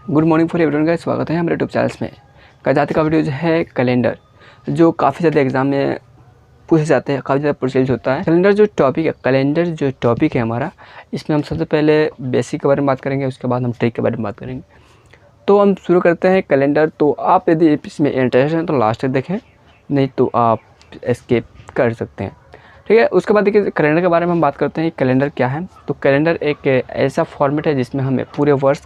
Good morning for everyone guys, स्वागत है हमारे यूट्यूब चैनल्स में। कल जाते का वीडियो जो है कैलेंडर, जो काफ़ी ज़्यादा एग्जाम में पूछे जाते हैं, काफ़ी ज़्यादा प्रचलित होता है। कैलेंडर जो टॉपिक है हमारा, इसमें हम सबसे पहले बेसिक के बारे में बात करेंगे, उसके बाद हम ट्रिक के बारे में बात करेंगे। तो हम शुरू करते हैं कैलेंडर। तो आप यदि इसमें इंटरेस्ट हैं तो लास्ट तक देखें, नहीं तो आप एस्केप कर सकते हैं, ठीक है। उसके बाद देखिए कैलेंडर के बारे में हम बात करते हैं। कैलेंडर क्या है? तो कैलेंडर एक ऐसा फॉर्मेट है जिसमें हमें पूरे वर्ष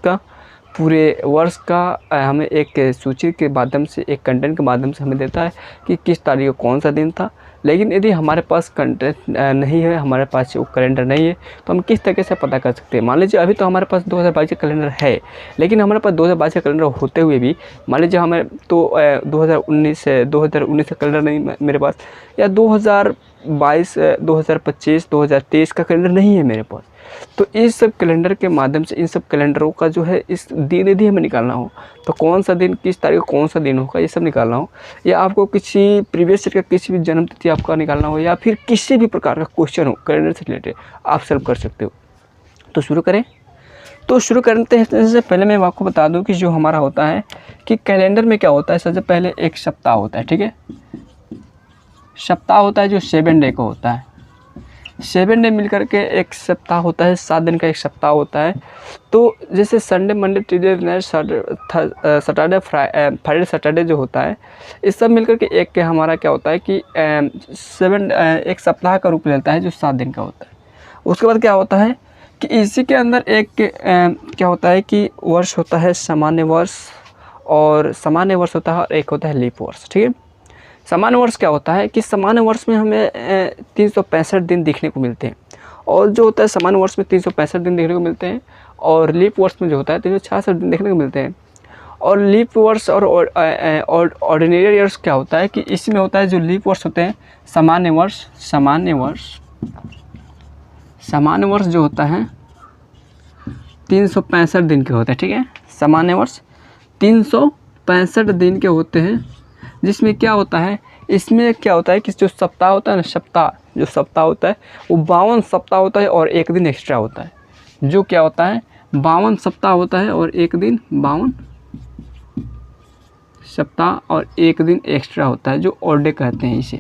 का हमें एक सूची के माध्यम से, एक कंटेंट के माध्यम से हमें देता है कि किस तारीख को कौन सा दिन था। लेकिन यदि हमारे पास कंटेंट नहीं है, हमारे पास वो कैलेंडर नहीं है, तो हम किस तरीके से पता कर सकते हैं? मान लीजिए अभी तो हमारे पास 2022 का कैलेंडर है, लेकिन हमारे पास 2022 का कैलेंडर होते हुए भी मान लीजिए हमें तो 2019 का कैलेंडर नहीं मेरे पास, या 2022, 2025, 2023 का कैलेंडर नहीं है मेरे पास। तो इस सब कैलेंडर के माध्यम से, इन सब कैलेंडरों का जो है इस दिन यदि हमें निकालना हो, तो कौन सा दिन, किस तारीख को कौन सा दिन होगा, ये सब निकालना हो, या आपको किसी प्रीवियस ईयर का किसी भी जन्म तिथि आपका निकालना हो, या फिर किसी भी प्रकार का क्वेश्चन हो कैलेंडर से रिलेटेड, आप सॉल्व कर सकते हो। तो शुरू करें। तो शुरू करते हैं। इससे पहले मैं आपको बता दूं कि जो हमारा होता है कि कैलेंडर में क्या होता है। सबसे पहले एक सप्ताह होता है, ठीक है। सप्ताह होता है जो 7 डे का होता है। 7 डे मिलकर के एक सप्ताह होता है, 7 दिन का एक सप्ताह होता है। तो जैसे Sunday, Monday, Tuesday, Saturday, Friday, Saturday जो होता है, इस सब मिलकर के एक के हमारा क्या होता है कि एक सप्ताह का रूप लेता है जो 7 दिन का होता है। उसके बाद क्या होता है कि इसी के अंदर एक क्या होता है कि वर्ष होता है सामान्य वर्ष, और सामान्य वर्ष होता है, और एक होता है लीप वर्ष, ठीक है। सामान्य वर्ष क्या होता है कि सामान्य वर्ष में हमें 365 दिन देखने को मिलते हैं, और जो होता है सामान्य वर्ष में 365 दिन देखने को मिलते हैं, और लीप वर्ष में जो होता है 366 दिन देखने को मिलते हैं। और लीप वर्ष और ऑर्डिनरी ईयर्स क्या होता है कि इसमें होता है जो लीप वर्ष होते हैं, सामान्य वर्ष जो होता है 365 दिन के होते हैं, ठीक है। सामान्य वर्ष 365 दिन के होते हैं, जिसमें क्या होता है, इसमें क्या होता है कि जो सप्ताह होता है ना, जो सप्ताह होता है वो 52 सप्ताह होता है, और एक दिन एक्स्ट्रा होता है। जो क्या होता है 52 सप्ताह होता है, और एक दिन 52 सप्ताह और एक दिन एक्स्ट्रा होता है, जो ऑड डे कहते हैं, इसे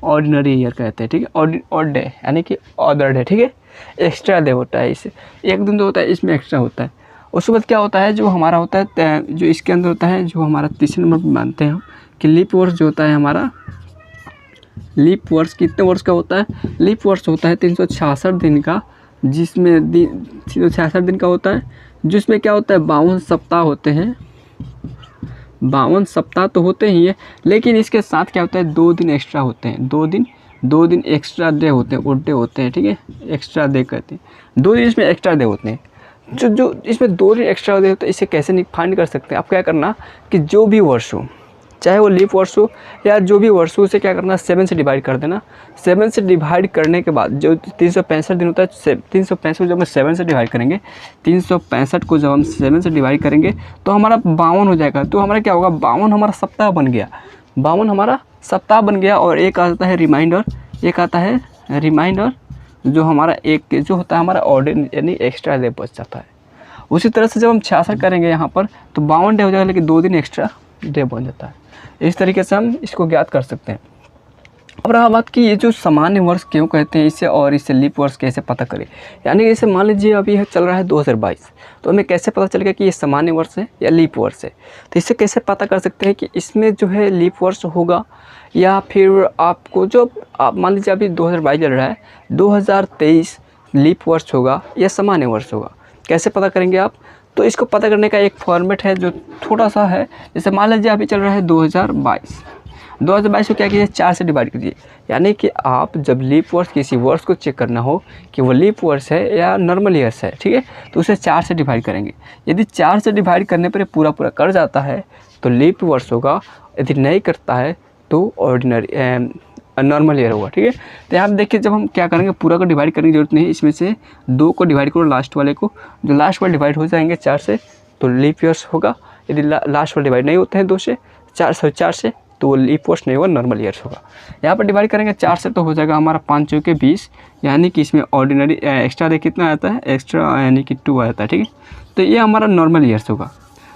ऑर्डिनरी ईयर कहते हैं, ठीक है। ऑड डे यानी कि अदर डे, ठीक है। एक्स्ट्रा डे होता है, इसे एक दिन जो होता है इसमें एक्स्ट्रा होता है। उसके बाद क्या होता है, जो हमारा होता है, जो इसके अंदर होता है, जो हमारा तीसरे नंबर पर मानते हैं हम कि लीप वर्ष जो होता है हमारा, लीप वर्ष कितने वर्ष का होता है? लीप वर्ष होता है 366 दिन का, जिसमें 366 दिन का होता है, जिसमें क्या होता है 52 सप्ताह होते हैं। 52 सप्ताह तो होते ही है, लेकिन इसके साथ क्या होता है 2 दिन एक्स्ट्रा होते हैं। 2 दिन एक्स्ट्रा डे होते हैं, ओड डे होते हैं, ठीक है। एक्स्ट्रा डे कहते हैं, 2 दिन इसमें एक्स्ट्रा डे होते हैं। जो इसमें 2 दिन एक्स्ट्रा डे होते हैं, इसे कैसे फाइंड कर सकते हैं? आप क्या करना कि जो भी वर्ष हो, चाहे वो लीप वर्ष हो या जो भी वर्ष हो, उसे क्या करना 7 से डिवाइड कर देना। 7 से डिवाइड करने के बाद जो 365 दिन होता है, 365 को जब हम 7 से डिवाइड करेंगे, 365 को जब हम 7 से डिवाइड करेंगे तो हमारा 52 हो जाएगा। तो हमारा क्या होगा, 52 हमारा सप्ताह बन गया। 52 हमारा सप्ताह बन गया। और एक आता है रिमाइंडर, जो हमारा एक जो होता है हमारा ऑर्डिनरी यानी एक्स्ट्रा डे बच जाता है। उसी तरह से जब हम 66 करेंगे यहाँ पर, तो 52 डे हो जाएगा, लेकिन 2 दिन एक्स्ट्रा डे बन जाता है। इस तरीके से हम इसको ज्ञात कर सकते हैं। अब रहा बात कि ये जो सामान्य वर्ष क्यों कहते हैं इसे, और इसे लीप वर्ष कैसे पता करें। यानी कि जैसे मान लीजिए अभी चल रहा है 2022, तो हमें कैसे पता चलेगा कि ये सामान्य वर्ष है या लीप वर्ष है? तो इससे कैसे पता कर सकते हैं कि इसमें जो है लीप वर्ष होगा, या फिर आपको जो आप मान लीजिए अभी 2022 चल रहा है, 2023 लीप वर्ष होगा या सामान्य वर्ष होगा, कैसे पता करेंगे आप? तो इसको पता करने का एक फॉर्मेट है जो थोड़ा सा है। जैसे मान लीजिए अभी चल रहा है 2022 को क्या कीजिए 4 से डिवाइड कीजिए। यानी कि आप जब लीप वर्ष, किसी वर्ष को चेक करना हो कि वो लीप वर्ष है या नॉर्मल ईयर्स है, ठीक है, तो उसे 4 से डिवाइड करेंगे। यदि 4 से डिवाइड करने पर पूरा कर जाता है तो लीप वर्ष होगा, यदि नहीं करता है तो ऑर्डिनरी नॉर्मल ईयर होगा, ठीक है। तो यहाँ देखिए जब हम क्या करेंगे, पूरा को डिवाइड करने की जरूरत नहीं है, इसमें से 2 को डिवाइड करो लास्ट वाले को, जो लास्ट वाले डिवाइड हो जाएंगे 4 से तो लीप ईयर्स होगा। यदि लास्ट वाले डिवाइड नहीं होते हैं 2 से 4 से तो वो लीप वर्ष नहीं होगा, नॉर्मल ईयर्स होगा। यहाँ पर डिवाइड करेंगे 4 से तो हो जाएगा हमारा 5 चौके 20, यानी कि इसमें ऑर्डिनरी एक्स्ट्रा डे कितना आता है, एक्स्ट्रा यानी कि 2 आता है, ठीक है। तो ये हमारा नॉर्मल ईयर्स होगा।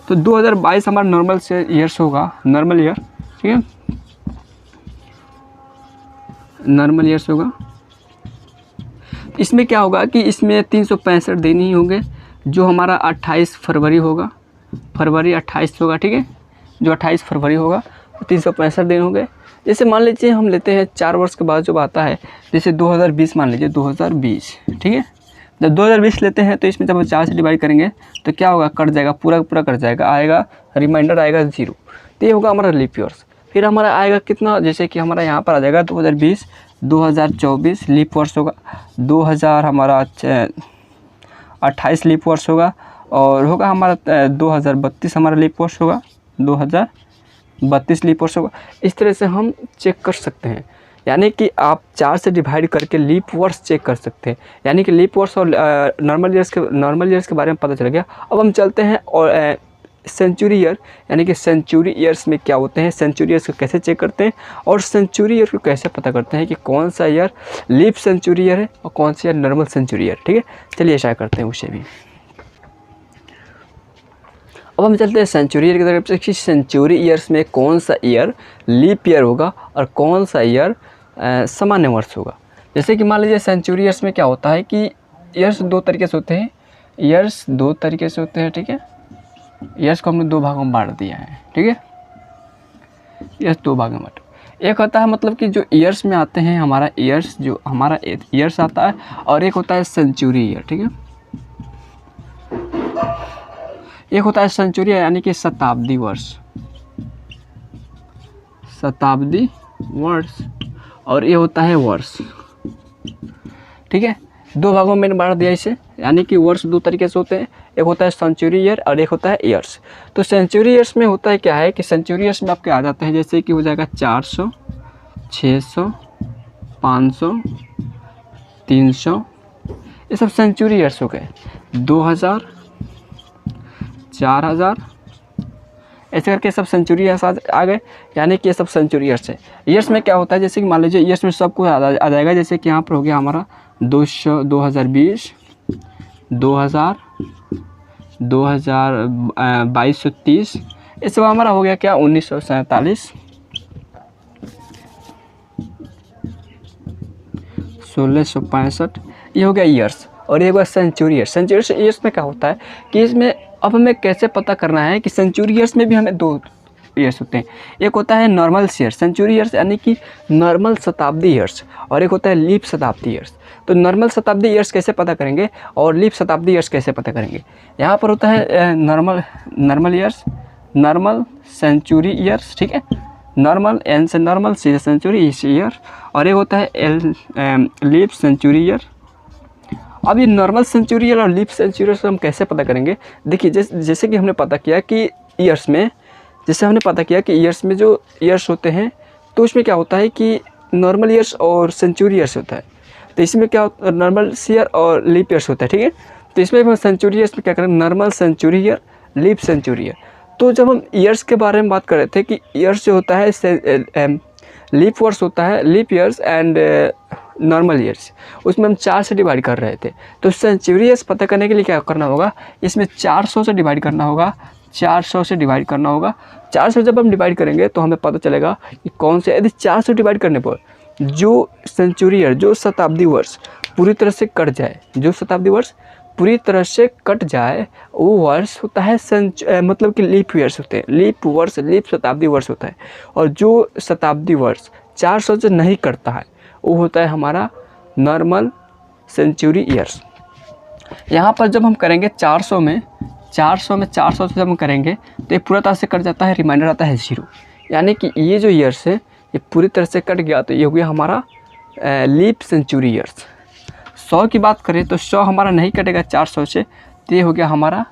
तो 2022 हमारा नॉर्मल से ईयर्स होगा, नॉर्मल ईयर, ठीक है, नॉर्मल ईयर्स होगा। इसमें क्या होगा कि इसमें 365 दिन ही होंगे, जो हमारा 28 फरवरी होगा, फरवरी 28 होगा, ठीक है, जो 28 फरवरी होगा 365 दिन होंगे। जैसे मान लीजिए हम लेते हैं 4 वर्ष के बाद जो आता है, जैसे 2020 मान लीजिए 2020, ठीक है, जब 2020 लेते हैं तो इसमें जब हम 4 से डिवाइड करेंगे तो क्या होगा, कट जाएगा, पूरा पूरा कट जाएगा, आएगा रिमाइंडर आएगा 0। तो ये होगा हमारा लीप ईयर्स। फिर हमारा आएगा कितना, जैसे कि हमारा यहाँ पर आ जाएगा 2020, 2024 लीप वर्ष होगा, 2000 हमारा 28 लीप वर्ष होगा, और होगा हमारा 2032 हमारा लीप वर्ष होगा, 2032 लीप वर्ष होगा। इस तरह से हम चेक कर सकते हैं, यानी कि आप 4 से डिवाइड करके लीप वर्ष चेक कर सकते हैं। यानी कि लीप वर्ष और नॉर्मल ईयर्स के बारे में पता चल गया। अब हम चलते हैं और सेंचुरी ईयर, यानी कि सेंचुरी ईयर्स में क्या होते हैं, सेंचुरी ईयर्स को कैसे चेक करते हैं, और सेंचुरी ईयर को कैसे पता करते हैं कि कौन सा ईयर लीप सेंचुरी ईयर है और कौन सा ईयर नॉर्मल सेंचुरी ईयर। ठीक है, चलिए ऐसा करते हैं उसे भी। अब हम चलते हैं सेंचुरी ईयर की तरफ से कि सेंचुरी ईयर्स में कौन सा ईयर लीप ईयर होगा और कौन सा ईयर सामान्य वर्ष होगा। जैसे कि मान लीजिए सेंचुरी ईयर्स में क्या होता है कि ईयर्स 2 तरीके से होते हैं, ईयर्स 2 तरीके से होते हैं। ठीक है, ईयर्स को हमने 2 भागों में बांट दिया है। ठीक है, ईयर्स 2 भागों में बांट, एक होता है मतलब कि जो ईयर्स में आते हैं हमारा ईयर्स, जो हमारा ईयर्स आता है, और एक होता है सेंचुरी ईयर। ठीक है, एक होता है सेंचुरी यानी कि शताब्दी वर्ष, शताब्दी वर्ष, और ये होता है वर्ष। ठीक है, 2 भागों में बांट दिया इसे, यानी कि वर्ष 2 तरीके से होते हैं, एक होता है सेंचुरी ईयर और एक होता है ईयर्स। तो सेंचुरी ईयर्स में होता है क्या है कि सेंचुरी ईयर्स में आपके आ जाते हैं, जैसे कि हो जाएगा 400, 600, 500, 300, ये सब सेंचुरी ईयर्स हो गए। 2000, 4000, ऐसे करके सब सेंचुरी ईयर्स आ गए, यानी कि ये सब सेंचुरी ईयर्स है। ईयर्स में क्या होता है, जैसे कि मान लीजिए ईयर्स में सब कुछ आ जाएगा, जैसे कि यहाँ पर हो गया हमारा 2020, 2000, 2230, ये सब हमारा हो गया क्या 1947, 1665, ये हो गया ईयर्स। और ये होगा सेंचुरी ईयर्स। सेंचुरी ईयर्स में क्या होता है कि इसमें अब हमें कैसे पता करना है कि सेंचुरी ईयर्स में भी हमें 2 ईयर्स होते हैं, एक होता है नॉर्मल ईयर्स, सेंचुरी ईयर्स यानी कि नॉर्मल शताब्दी ईयर्स, और एक होता है लीप शताब्दी ईयर्स। तो नॉर्मल शताब्दी ईयर्स कैसे पता करेंगे और लीप शताब्दी ईयर्स कैसे पता करेंगे, यहाँ पर होता है normal years, normal century years. ठीक है, नॉर्मल एन से नॉर्मल, सी से सेंचुरी ईयर, और एक होता है लीप सेंचुरी ईयर। अब ये नॉर्मल सेंचुरी ईयर और लीप सेंचुरी से हम कैसे पता करेंगे, देखिए जैसे कि हमने पता किया कि ईयर्स में, जैसे हमने पता किया कि ईयर्स में जो ईयर्स होते हैं तो उसमें क्या होता है कि नॉर्मल ईयर्स और सेंचुरी ईयर्स होता है। तो इसमें क्या होता है, नॉर्मल ईयर और लीप ईयर्स होता है। ठीक है, तो इसमें हम सेंचुरी ईयर्स में क्या करें, normal century year, leap century year. तो जब हम ईयर्स के बारे में बात कर रहे थे कि ईयर्स जो होता है लीप वर्ष होता है, leap years and normal years, उसमें हम 4 से डिवाइड कर रहे थे। तो सेंचुरी ईयर्स पता करने के लिए क्या करना होगा, इसमें 400 से डिवाइड करना होगा, 400 से डिवाइड करना होगा। 400 जब हम डिवाइड करेंगे तो हमें पता चलेगा कि कौन से, यदि 400 डिवाइड करने पर जो सेंचुरी ईयर, जो शताब्दी वर्ष पूरी तरह से कट जाए, जो शताब्दी वर्ष पूरी तरह से कट जाए, वो वर्ष होता है मतलब कि लीप ईयर्स होते हैं, लीप वर्ष, लीप शताब्दी वर्ष होता है। और जो शताब्दी वर्ष 400 से नहीं कटता है वो होता है हमारा नॉर्मल सेंचुरी ईयर्स। यहाँ पर जब हम करेंगे 400 में 400 से जब हम करेंगे तो ये पूरा तरह से कट जाता है, रिमाइंडर आता है 0, यानी कि ये जो ईयर्स है ये पूरी तरह से कट गया, तो ये हो गया हमारा लीप सेंचुरी ईयर्स। 100 की बात करें तो 100 हमारा नहीं कटेगा 400 से, तो ये हो गया हमारा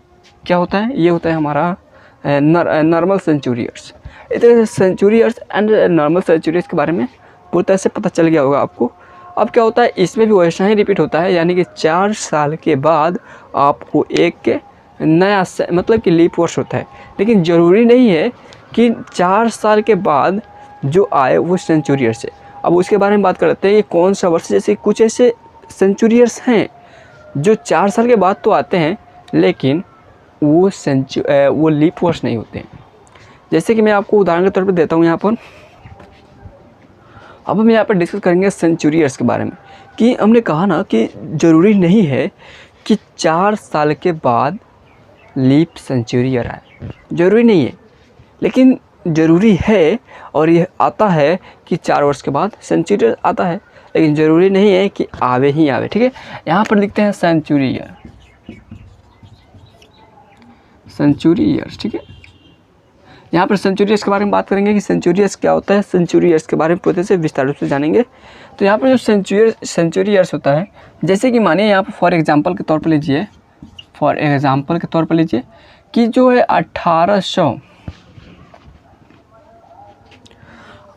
क्या होता है, ये होता है हमारा नॉर्मल सेंचुरी ईयर्स। इस तरह से century years and normal century years के बारे में पूरी तरह से पता चल गया होगा आपको। अब क्या होता है, इसमें भी वैसा ही रिपीट होता है, यानी कि 4 साल के बाद आपको एक नया मतलब कि लीप वर्ष होता है। लेकिन ज़रूरी नहीं है कि 4 साल के बाद जो आए वो सेंचुरी ईयर्स है। अब उसके बारे में बात करते हैं ये कौन सा वर्ष, जैसे कुछ ऐसे सेंचुरी ईयर्स हैं जो 4 साल के बाद तो आते हैं, लेकिन वो लीप वर्ष नहीं होते हैं। जैसे कि मैं आपको उदाहरण के तौर पर देता हूँ यहाँ पर। अब हम यहाँ पर डिस्कस करेंगे सेंचुरी ईयर्स के बारे में, कि हमने कहा ना कि ज़रूरी नहीं है कि 4 साल के बाद लीप सेंचुरी ईयर आए, ज़रूरी नहीं है, लेकिन ज़रूरी है और यह आता है कि 4 वर्ष के बाद सेंचुरी आता है, लेकिन ज़रूरी नहीं है कि आवे ही आवे। ठीक है, यहाँ पर लिखते हैं सेंचुरी ईयर, सेंचुरी ईयर्स। ठीक है, यहाँ पर सेंचुरी ईयर्स के बारे में बात करेंगे कि सेंचुरी ईयर्स क्या होता है, सेंचुरी ईयर्स के बारे में पूरे से विस्तार रूप से जानेंगे। तो यहाँ पर जो सेंचुरी ईयर्स होता है, जैसे कि मानिए यहाँ पर फॉर एग्जांपल के तौर पर लीजिए, कि जो है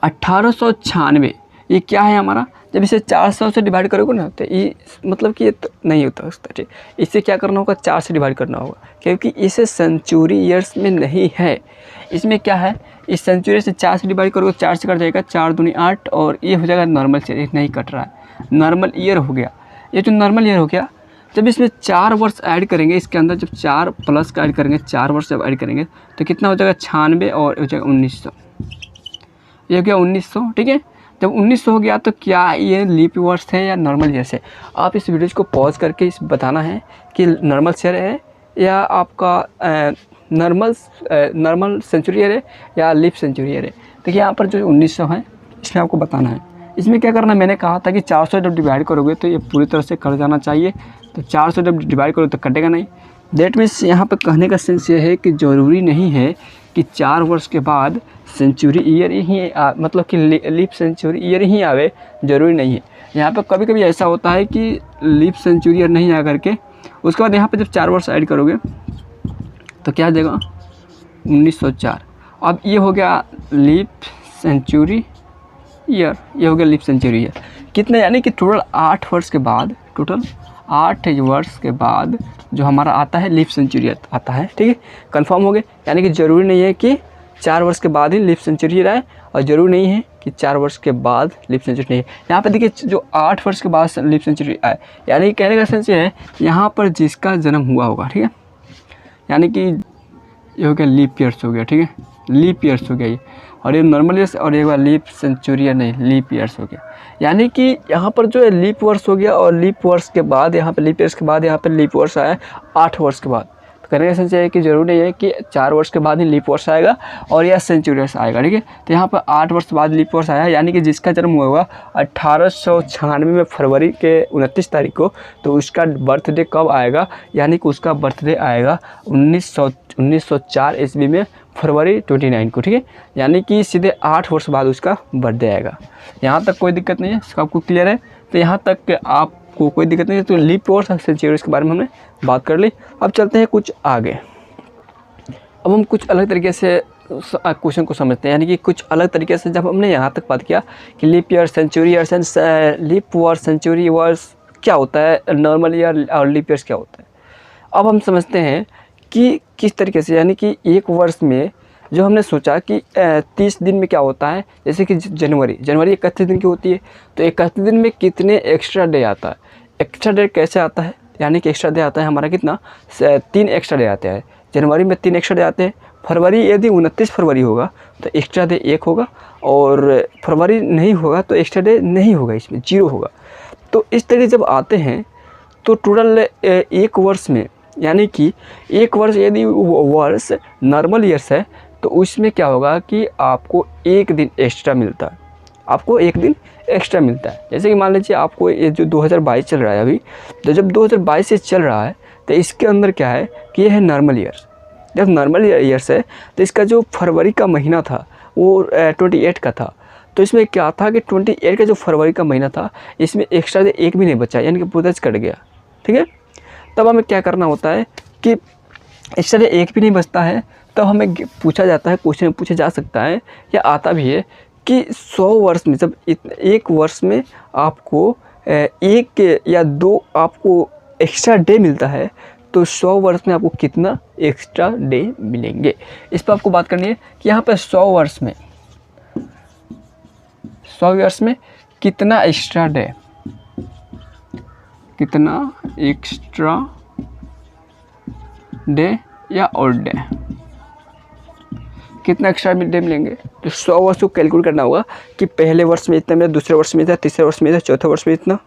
1896 ये क्या है हमारा, जब इसे 400 से डिवाइड करोगे ना तो ये मतलब कि ये तो नहीं होता उसका। ठीक, इसे क्या करना होगा, 4 से डिवाइड करना होगा, क्योंकि इसे सेंचुरी ईयर्स में नहीं है। इसमें क्या है, इस सेंचुरी से 4 से डिवाइड करोगे, 4 से कट जाएगा, 4 दूनी 8 और ये हो जाएगा नॉर्मल ईयर, नहीं कट रहा है, नॉर्मल ईयर हो गया। ये जो नॉर्मल ईयर हो गया, जब इसमें 4 वर्ष ऐड करेंगे, इसके अंदर जब 4 प्लस का ऐड करेंगे, 4 वर्ष जब ऐड करेंगे तो कितना हो जाएगा, 96 और हो जाएगा 1900, ये हो गया 1900। ठीक है, जब 1900 हो गया तो क्या ये लीप वर्ष है या नॉर्मल ईयर्स है। आप इस वीडियो को पॉज करके इस बताना है कि नॉर्मल ईयर है या आपका नॉर्मल सेंचुरी ईयर है या लीप सेंचुरी ईयर है। देखिए यहाँ पर जो 1900 है इसमें आपको बताना है। इसमें क्या करना, मैंने कहा था कि 400 जब डिवाइड करोगे तो ये पूरी तरह से कट जाना चाहिए, तो 400 जब डिवाइड करोगे तो कटेगा नहीं। दैट मीन्स यहाँ पर कहने का सेंस ये है कि ज़रूरी नहीं है कि 4 वर्ष के बाद सेंचुरी ईयर ही मतलब कि लीप सेंचुरी ईयर ही आवे, ज़रूरी नहीं है। यहाँ पर कभी कभी ऐसा होता है कि लीप सेंचुरी ईयर नहीं आ करके उसके बाद यहाँ पर जब 4 वर्ष ऐड करोगे तो क्या आ जाएगा, 1904। अब ये हो गया लीप सेंचुरी ईयर, ये हो गया लीप सेंचुरी ईयर। कितने, यानी कि टोटल 8 वर्ष के बाद, टोटल 8 वर्ष के बाद जो हमारा आता है लीप सेंचुरी आता है। ठीक है, कंफर्म हो गए। यानी कि ज़रूरी नहीं है कि 4 वर्ष के बाद ही लीप सेंचुरी ईयर आए और ज़रूरी नहीं है कि 4 वर्ष के बाद लीप सेंचुरी नहीं है। यहाँ पे देखिए जो 8 वर्ष के बाद लीप सेंचुरी आए, यानी कहने का सेंस ये है यहाँ पर जिसका जन्म हुआ होगा। ठीक है, यानी कि ये हो गया लीप ईयर्स हो गया। ठीक है, लीप ईयर्स हो गया ये, और ये नॉर्मल ईयर्स और एक बार लीप सेंचुरी ईयर नहीं, लीप ईयर्स हो गया। यानी कि यहाँ पर जो है लीप वर्ष हो गया और लीप वर्ष के बाद यहाँ पे लीप ईयर्स के बाद यहाँ पे लीप वर्ष आया 8 वर्ष के बाद। तो कहने का सेंस है कि ज़रूरी नहीं है कि 4 वर्ष के बाद ही लीप वर्ष आएगा और या सेंचुरी ईयर्स आएगा। ठीक है, तो यहाँ पर 8 वर्ष बाद लीप वर्ष आया, यानी कि जिसका जन्म हुआ होगा 1896 में फरवरी के 29 तारीख को, तो उसका बर्थडे कब आएगा, यानी कि उसका बर्थडे आएगा 1904 ईस्वी में फरवरी 29 को। ठीक है, यानी कि सीधे 8 वर्ष बाद उसका बर्थडे आएगा। यहाँ तक कोई दिक्कत नहीं है, सबको क्लियर है। तो यहाँ तक आपको कोई दिक्कत नहीं है। तो लीप वर्ष और सेंचुरी के बारे में हमने बात कर ली। अब चलते हैं कुछ आगे। अब हम कुछ अलग तरीके से क्वेश्चन को समझते हैं, यानी कि कुछ अलग तरीके से जब हमने यहाँ तक बात किया कि leap year, century year, leap वर्ष, सेंचुरी वर्ष क्या होता है, नॉर्मल ईयर और लीप ईयर्स क्या होता है, अब हम समझते हैं कि किस तरीके से, यानी कि एक वर्ष में जो हमने सोचा कि 30 दिन में क्या होता है, जैसे कि जनवरी 31 दिन की होती है, तो 31 दिन में कितने एक्स्ट्रा डे आता है। एक्स्ट्रा डे कैसे आता है, यानी कि एक्स्ट्रा डे आता है हमारा कितना, 3 एक्स्ट्रा डे आते हैं। जनवरी में 3 एक्स्ट्रा डे आते हैं। फरवरी यदि 29 फरवरी होगा तो एक्स्ट्रा डे 1 होगा, और फरवरी नहीं होगा तो एक्स्ट्रा डे नहीं होगा, इसमें 0 होगा। तो इस तरीके जब आते हैं तो टोटल एक वर्ष में, यानी कि एक वर्ष यदि वर्ष नॉर्मल ईयर्स है तो उसमें क्या होगा कि आपको 1 दिन एक्स्ट्रा मिलता है, आपको 1 दिन एक्स्ट्रा मिलता है। जैसे कि मान लीजिए आपको ये जो 2022 चल रहा है अभी, तो जब 2022 से चल रहा है तो इसके अंदर क्या है कि ये है नॉर्मल ईयर्स। जब नॉर्मल ईयर्स है तो इसका जो फरवरी का महीना था वो 28 का था, तो इसमें क्या था कि 28 का जो फरवरी का महीना था इसमें एक्स्ट्रा डे 1 भी नहीं बचा, यानी कि पूरा कट गया। ठीक है, तब हमें क्या करना होता है कि एक्स्ट्रा डे 1 भी नहीं बचता है, तब हमें पूछा जाता है, क्वेश्चन पूछा जा सकता है या आता भी है कि 100 वर्ष में जब एक वर्ष में आपको 1 या 2 आपको एक्स्ट्रा डे मिलता है, तो 100 वर्ष में आपको कितना एक्स्ट्रा डे मिलेंगे, इस पर आपको बात करनी है कि यहाँ पर 100 वर्ष में कितना एक्स्ट्रा डे, कितना एक्स्ट्रा डे या ऑड डे, कितना एक्स्ट्रा डे मिलेंगे। तो 100 वर्ष को कैलकुलेट करना होगा कि पहले वर्ष में इतना मिला, दूसरे वर्ष में इतना, तीसरे वर्ष में इतना, चौथे वर्ष में इतना,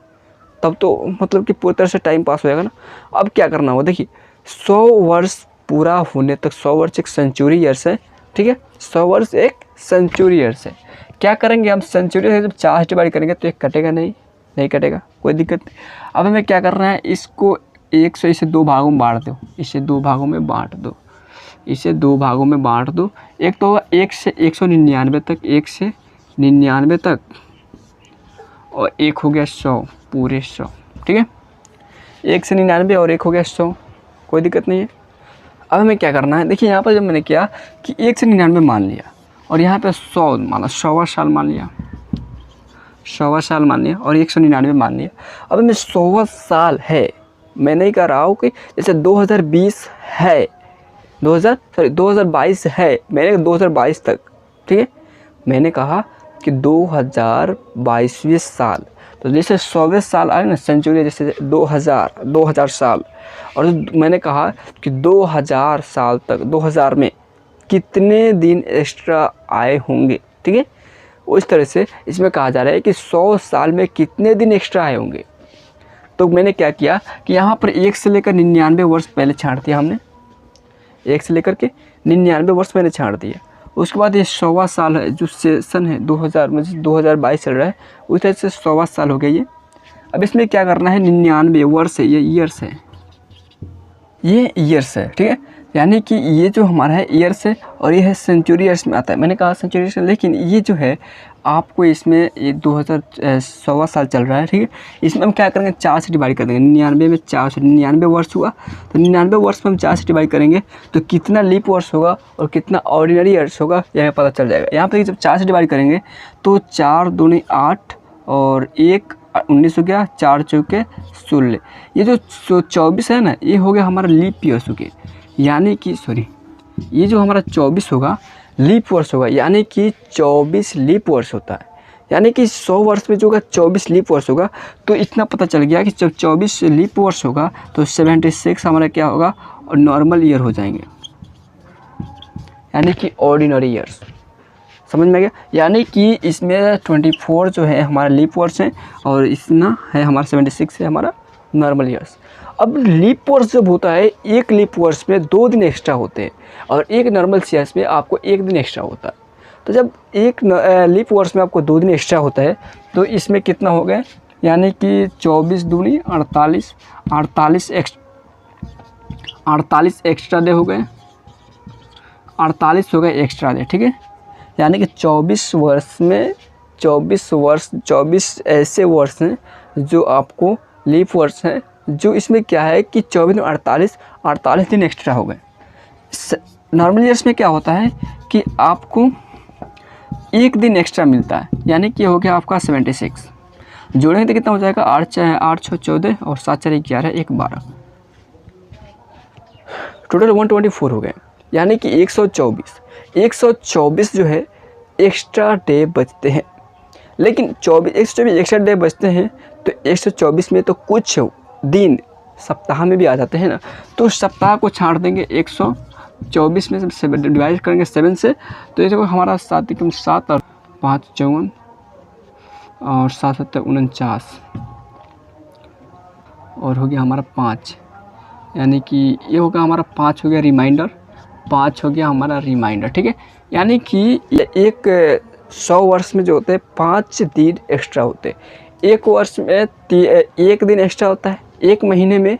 तब तो मतलब कि पूरी तरह से टाइम पास हो जाएगा ना। अब क्या करना होगा, देखिए 100 वर्ष पूरा होने तक, 100 वर्ष एक सेंचुरी ईयर्स है, ठीक है, 100 वर्ष एक सेंचुरी ईयर्स है। क्या करेंगे हम, सेंचुरी से जब 4 से डिवाइड करेंगे तो एक कटेगा नहीं कटेगा, कोई दिक्कत नहीं। अब हमें क्या करना है, इसको 100 इसे 2 भागों में बांट दो, इसे 2 भागों में बांट दो, इसे 2 भागों में बांट दो। एक तो होगा 1 से 199 तक, 1 से 99 तक, और एक हो गया 100, पूरे 100, ठीक है। 1 से 99 और एक हो गया 100, कोई दिक्कत नहीं है। अब हमें क्या करना है, देखिए यहाँ पर जब मैंने किया कि 1 से 99 मान लिया और यहाँ पे 100 माना, 100वां साल मान लिया, 100वां साल मान लिया और 199 मान लिया। अब हमें 100वां साल है, मैं नहीं कह रहा हूँ कि जैसे 2020 है, 2022 है, मैंने 2022 तक, ठीक है, मैंने कहा कि 2022वें साल, तो जैसे 100वें साल आए ना सेंचुरी, जैसे 2000 साल, और मैंने कहा कि 2000 साल तक, 2000 में कितने दिन एक्स्ट्रा आए होंगे, ठीक है। उस तरह से इसमें कहा जा रहा है कि 100 साल में कितने दिन एक्स्ट्रा आए होंगे। तो मैंने क्या किया कि यहाँ पर 1 से लेकर 99 वर्ष पहले छाँट दिया हमने, 1 से लेकर के 99 वर्ष मैंने छाँट दिया। उसके बाद ये 100वां साल है, जो सेशन है 2000 में 2022 चल रहा है, उस तरह से 100वां साल हो गया ये। अब इसमें क्या करना है, 99 वर्ष है, ये ईयर्स है, ये ईयर्स है, ठीक है, यानी कि ये जो हमारा है ईयर्स है और ये है सेंचुरी ईयर्स में आता है। मैंने कहा सेंचुरी ईयर्स, लेकिन ये जो है आपको इसमें ये 2000 साल चल रहा है, ठीक है। इसमें हम क्या करेंगे, 4 से डिवाइड कर देंगे, 99 में 4 से, 99 वर्ष हुआ तो 99 वर्ष में हम 4 से डिवाइड करेंगे तो कितना लीप वर्ष होगा और कितना ऑर्डिनरी ईयर्स होगा यह पता चल जाएगा। यहाँ पर जब 4 से डिवाइड करेंगे तो 4 दूनी 8 और 1 19 हो गया, 4 चौके 16, ये जो 24 है ना, ये हो गया हमारा लीप ईयर्स हो गए, यानी कि सॉरी, ये जो हमारा 24 होगा लीप वर्ष होगा, यानी कि 24 लीप वर्ष होता है, यानी कि 100 वर्ष में जो होगा 24 लीप वर्ष होगा। तो इतना पता चल गया कि जब 24 लीप वर्ष होगा तो 76 हमारा क्या होगा, और नॉर्मल ईयर हो जाएंगे, यानी कि ऑर्डिनरी ईयर्स। समझ में आ गया, यानी कि इसमें 24 जो है हमारा लीप वर्ष है और इतना है हमारा 76 है हमारा नॉर्मल ईयर्स। अब लीप वर्ष जब होता है, एक लीप वर्ष में 2 दिन एक्स्ट्रा होते हैं और एक नॉर्मल ईयर्स में आपको 1 दिन एक्स्ट्रा होता है। तो जब एक लीप वर्ष में आपको 2 दिन एक्स्ट्रा होता है तो इसमें कितना हो गया, यानी कि 24 दूनी 48, 48 एक्स्ट्रा डे हो गए, 48 हो गए एक्स्ट्रा डे, ठीक है। यानी कि 24 वर्ष में 24 ऐसे वर्ष हैं जो आपको लीप वर्ष हैं, जो इसमें क्या है कि 24 में 48 दिन एक्स्ट्रा हो गए। नॉर्मल ईयर्स में क्या होता है कि आपको 1 दिन एक्स्ट्रा मिलता है, यानी कि हो गया आपका 76, जोड़ेंगे तो कितना हो जाएगा, 8 6 14 और 7 4 11 1 12, टोटल 124 हो गए, यानी कि 124 जो है एक्स्ट्रा डे बचते हैं। लेकिन 124 एक्स्ट्रा डे बचते हैं तो 124 में तो कुछ दिन सप्ताह में भी आ जाते हैं ना, तो सप्ताह को छाँट देंगे 124 में से डिवाइड करेंगे 7 से, तो ये देखो हमारा 7 एकम 7 और 5 54 और 7 7 49 और हो गया हमारा 5, यानी कि ये होगा हमारा 5 हो गया रिमाइंडर, 5 हो गया हमारा रिमाइंडर, ठीक है। यानी कि एक 100 वर्ष में जो होते हैं 5 दिन एक्स्ट्रा होते हैं, एक वर्ष में 1 दिन एक्स्ट्रा होता है, एक महीने में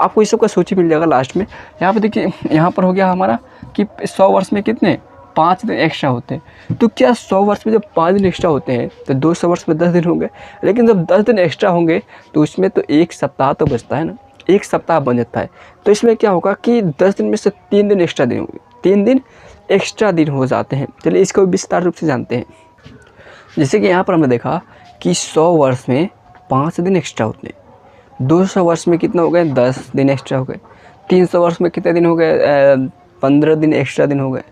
आपको इस सब का सूची मिल जाएगा लास्ट में। यहाँ पे देखिए, यहाँ पर हो गया हमारा कि 100 वर्ष में कितने 5 दिन एक्स्ट्रा होते हैं। तो क्या 100 वर्ष में जब 5 दिन एक्स्ट्रा होते हैं तो 200 वर्ष में 10 दिन होंगे, लेकिन जब 10 दिन एक्स्ट्रा होंगे तो उसमें तो एक सप्ताह तो बचता है ना, एक सप्ताह बन जाता है। तो इसमें क्या होगा कि 10 दिन में से 3 दिन एक्स्ट्रा दिन होंगे, 3 दिन एक्स्ट्रा दिन हो जाते हैं। चलिए इसको विस्तार रूप से जानते हैं। जैसे कि यहाँ पर हमने देखा कि 100 वर्ष में 5 दिन एक्स्ट्रा होते हैं, 200 वर्ष में कितना हो गए 10 दिन एक्स्ट्रा हो गए, 300 वर्ष में कितने दिन हो गए 15 दिन एक्स्ट्रा दिन हो गए,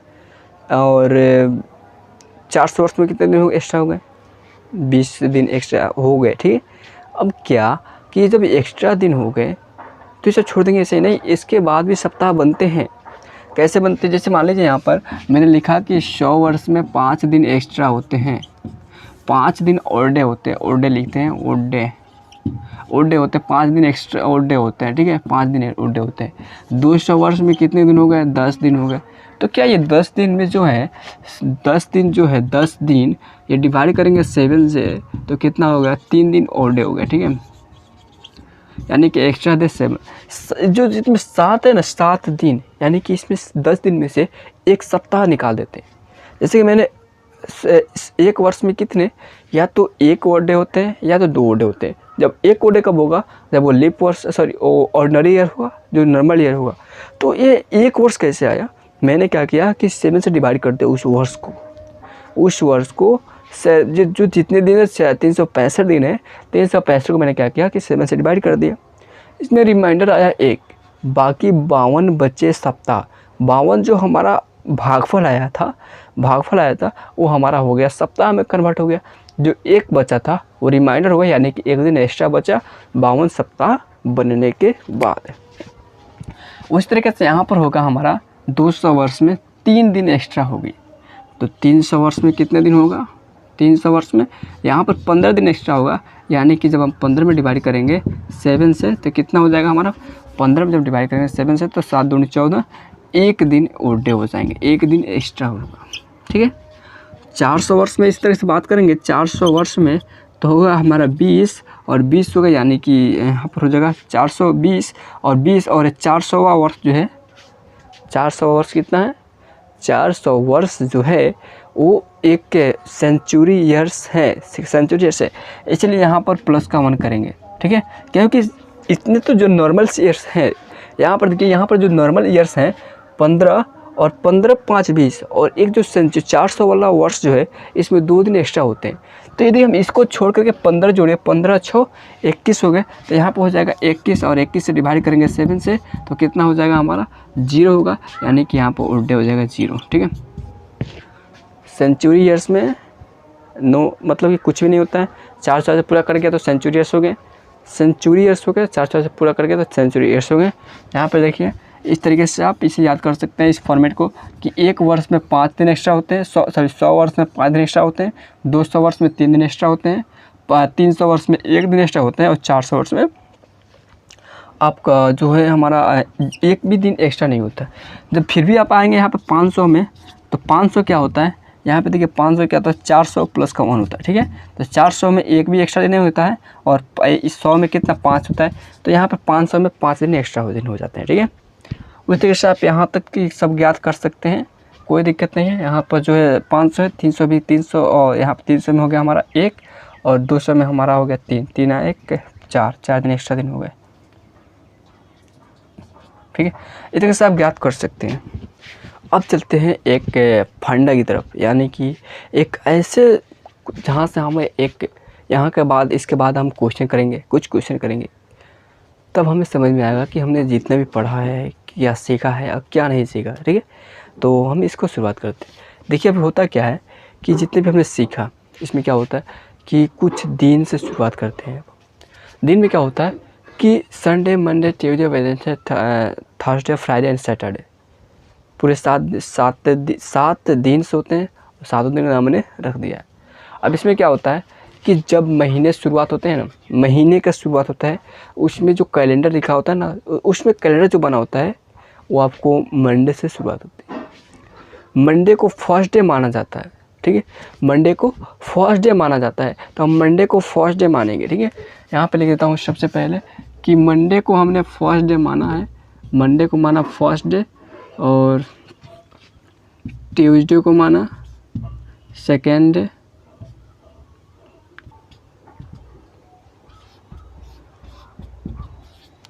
और 400 वर्ष में कितने दिन हो गए एक्स्ट्रा हो गए 20 दिन एक्स्ट्रा हो गए, ठीक है। अब क्या कि जब एक्स्ट्रा दिन हो गए तो इसे छोड़ देंगे, ऐसे ही नहीं, इसके बाद भी सप्ताह बनते हैं। कैसे बनती है, जैसे मान लीजिए यहाँ पर मैंने लिखा कि 100 वर्ष में 5 दिन एक्स्ट्रा होते हैं, 5 दिन और डे होते हैं, और डे लिखते हैं, और डे होते हैं, 5 दिन एक्स्ट्रा और डे होते हैं, ठीक है, 5 दिन और डे होते हैं। 200 वर्ष में कितने दिन हो गए, 10 दिन हो गए। तो क्या ये 10 दिन में जो है 10 दिन ये डिवाइड करेंगे 7 से तो कितना हो गया, 3 दिन और डे हो गया, ठीक है, यानी कि एक्स्ट्रा डे 7। जो जिसमें 7 है ना, 7 दिन, यानी कि इसमें 10 दिन में से एक सप्ताह निकाल देते हैं। जैसे कि मैंने एक वर्ष में कितने, या तो एक और डे होते हैं या तो 2 और डे होते हैं। जब एक और डे कब होगा, जब वो लीप वर्ष ऑर्डिनरी ईयर हुआ, जो नॉर्मल ईयर हुआ। तो ये एक वर्ष कैसे आया, मैंने क्या किया कि 7 से डिवाइड कर दिया उस वर्ष को जो जितने दिन है, 365 दिन है, 365 को मैंने क्या किया कि 7 से डिवाइड कर दिया। इसमें रिमाइंडर आया 1, बाकी 52 बचे सप्ताह। 52 जो हमारा भागफल आया था वो हमारा हो गया सप्ताह में कन्वर्ट हो गया। जो एक बचा था वो रिमाइंडर हो गया, यानी कि एक दिन एक्स्ट्रा बचा 52 सप्ताह बनने के बाद। उस तरीके से यहाँ पर होगा हमारा 200 वर्ष में 3 दिन एक्स्ट्रा होगी। तो 300 वर्ष में कितने दिन होगा, 300 वर्ष में यहाँ पर 15 दिन एक्स्ट्रा होगा, यानी कि जब हम 15 में डिवाइड करेंगे 7 से तो कितना हो जाएगा हमारा, 15 में जब डिवाइड करेंगे 7 से तो 7 दूनी 14, एक दिन और डे हो जाएंगे, एक दिन एक्स्ट्रा होगा, ठीक है। 400 वर्ष में इस तरह से बात करेंगे, 400 वर्ष में तो होगा हमारा 20 और 20 होगा, यानी कि यहाँ पर हो जाएगा 420 और 20 और 400वां वर्ष जो है, 400 वर्ष कितना है, 400 वर्ष जो है वो एक सेंचुरी ईयर्स है, इसलिए यहाँ पर प्लस का 1 करेंगे, ठीक है। क्योंकि इतने तो जो नॉर्मल ईयर्स हैं, यहाँ पर देखिए, यहाँ पर जो नॉर्मल ईयर्स हैं 15 और 15 5 20 और एक जो 400 वाला वर्ष जो है इसमें 2 दिन एक्स्ट्रा होते हैं। तो यदि हम इसको छोड़ करके 15 जोड़े, 15 6 21 हो गए, तो यहाँ पर हो जाएगा 21 और 21 से डिवाइड करेंगे 7 से तो कितना हो जाएगा हमारा 0 होगा, यानी कि यहाँ पर उल्टे हो जाएगा 0, ठीक है। सेंचुरी ईयर्स में मतलब कि कुछ भी नहीं होता है, 400 से पूरा कर गया तो सेंचुरी ईयर्स हो गए, 400 से पूरा कर गया तो सेंचुरी ईयर्स हो गए। यहाँ पर देखिए इस तरीके से आप इसे याद कर सकते हैं इस फॉर्मेट को, कि एक वर्ष में 5 दिन एक्स्ट्रा होते हैं, 100 वर्ष में 5 दिन एक्स्ट्रा होते हैं, 200 वर्ष में 3 दिन एक्स्ट्रा होते हैं, 300 वर्ष में 1 दिन एक्स्ट्रा होते हैं और 400 वर्ष में आपका जो है हमारा एक भी दिन एक्स्ट्रा नहीं होता। जब फिर भी आप आएंगे यहाँ पर 500 में, तो 500 क्या होता है, यहाँ पे देखिए 500 क्या होता है, 400 प्लस का 1 होता है, ठीक है। तो 400 में एक भी एक्स्ट्रा दिन होता है और इस 100 में कितना 5 होता है, तो यहाँ पर 500 में 5 दिन एक्स्ट्रा दिन हो जाते हैं, ठीक है। उस तरीके से आप यहाँ तक की सब ज्ञात कर सकते हैं, कोई दिक्कत नहीं है। यहाँ पर जो है 500 है, 300 भी 300 और यहाँ पर 300 में हो गया हमारा 1 और 200 में हमारा हो गया 3, 3 1 4 दिन एक्स्ट्रा दिन हो गए, ठीक है। इस तरीके से आप ज्ञात कर सकते हैं। अब चलते हैं एक फंडा की तरफ, यानी कि एक ऐसे जहाँ से हमें एक यहाँ के बाद इसके बाद हम क्वेश्चन करेंगे, कुछ क्वेश्चन करेंगे, तब हमें समझ में आएगा कि हमने जितना भी पढ़ा है क्या सीखा है और क्या नहीं सीखा, ठीक है। तो हम इसको शुरुआत करते हैं। देखिए अभी होता क्या है कि जितने भी हमने सीखा इसमें क्या होता है कि कुछ दिन से शुरुआत करते हैं। दिन में क्या होता है कि Sunday Monday Tuesday Wednesday Thursday Friday and Saturday पूरे 7 दिन से होते हैं, 7 दिन का हमने रख दिया है। अब इसमें क्या होता है कि जब महीने शुरुआत होते हैं ना, महीने का शुरुआत होता है, उसमें जो कैलेंडर लिखा होता है ना, उसमें कैलेंडर जो बना होता है वो आपको मंडे से शुरुआत होती है। मंडे को फर्स्ट डे माना जाता है, ठीक है, मंडे को फर्स्ट डे माना जाता है, तो हम मंडे को फर्स्ट डे मानेंगे, ठीक है। यहाँ पे लिख देता हूँ सबसे पहले कि मंडे को हमने फर्स्ट डे माना है, मंडे को माना फर्स्ट डे और ट्यूसडे को माना सेकेंड डे,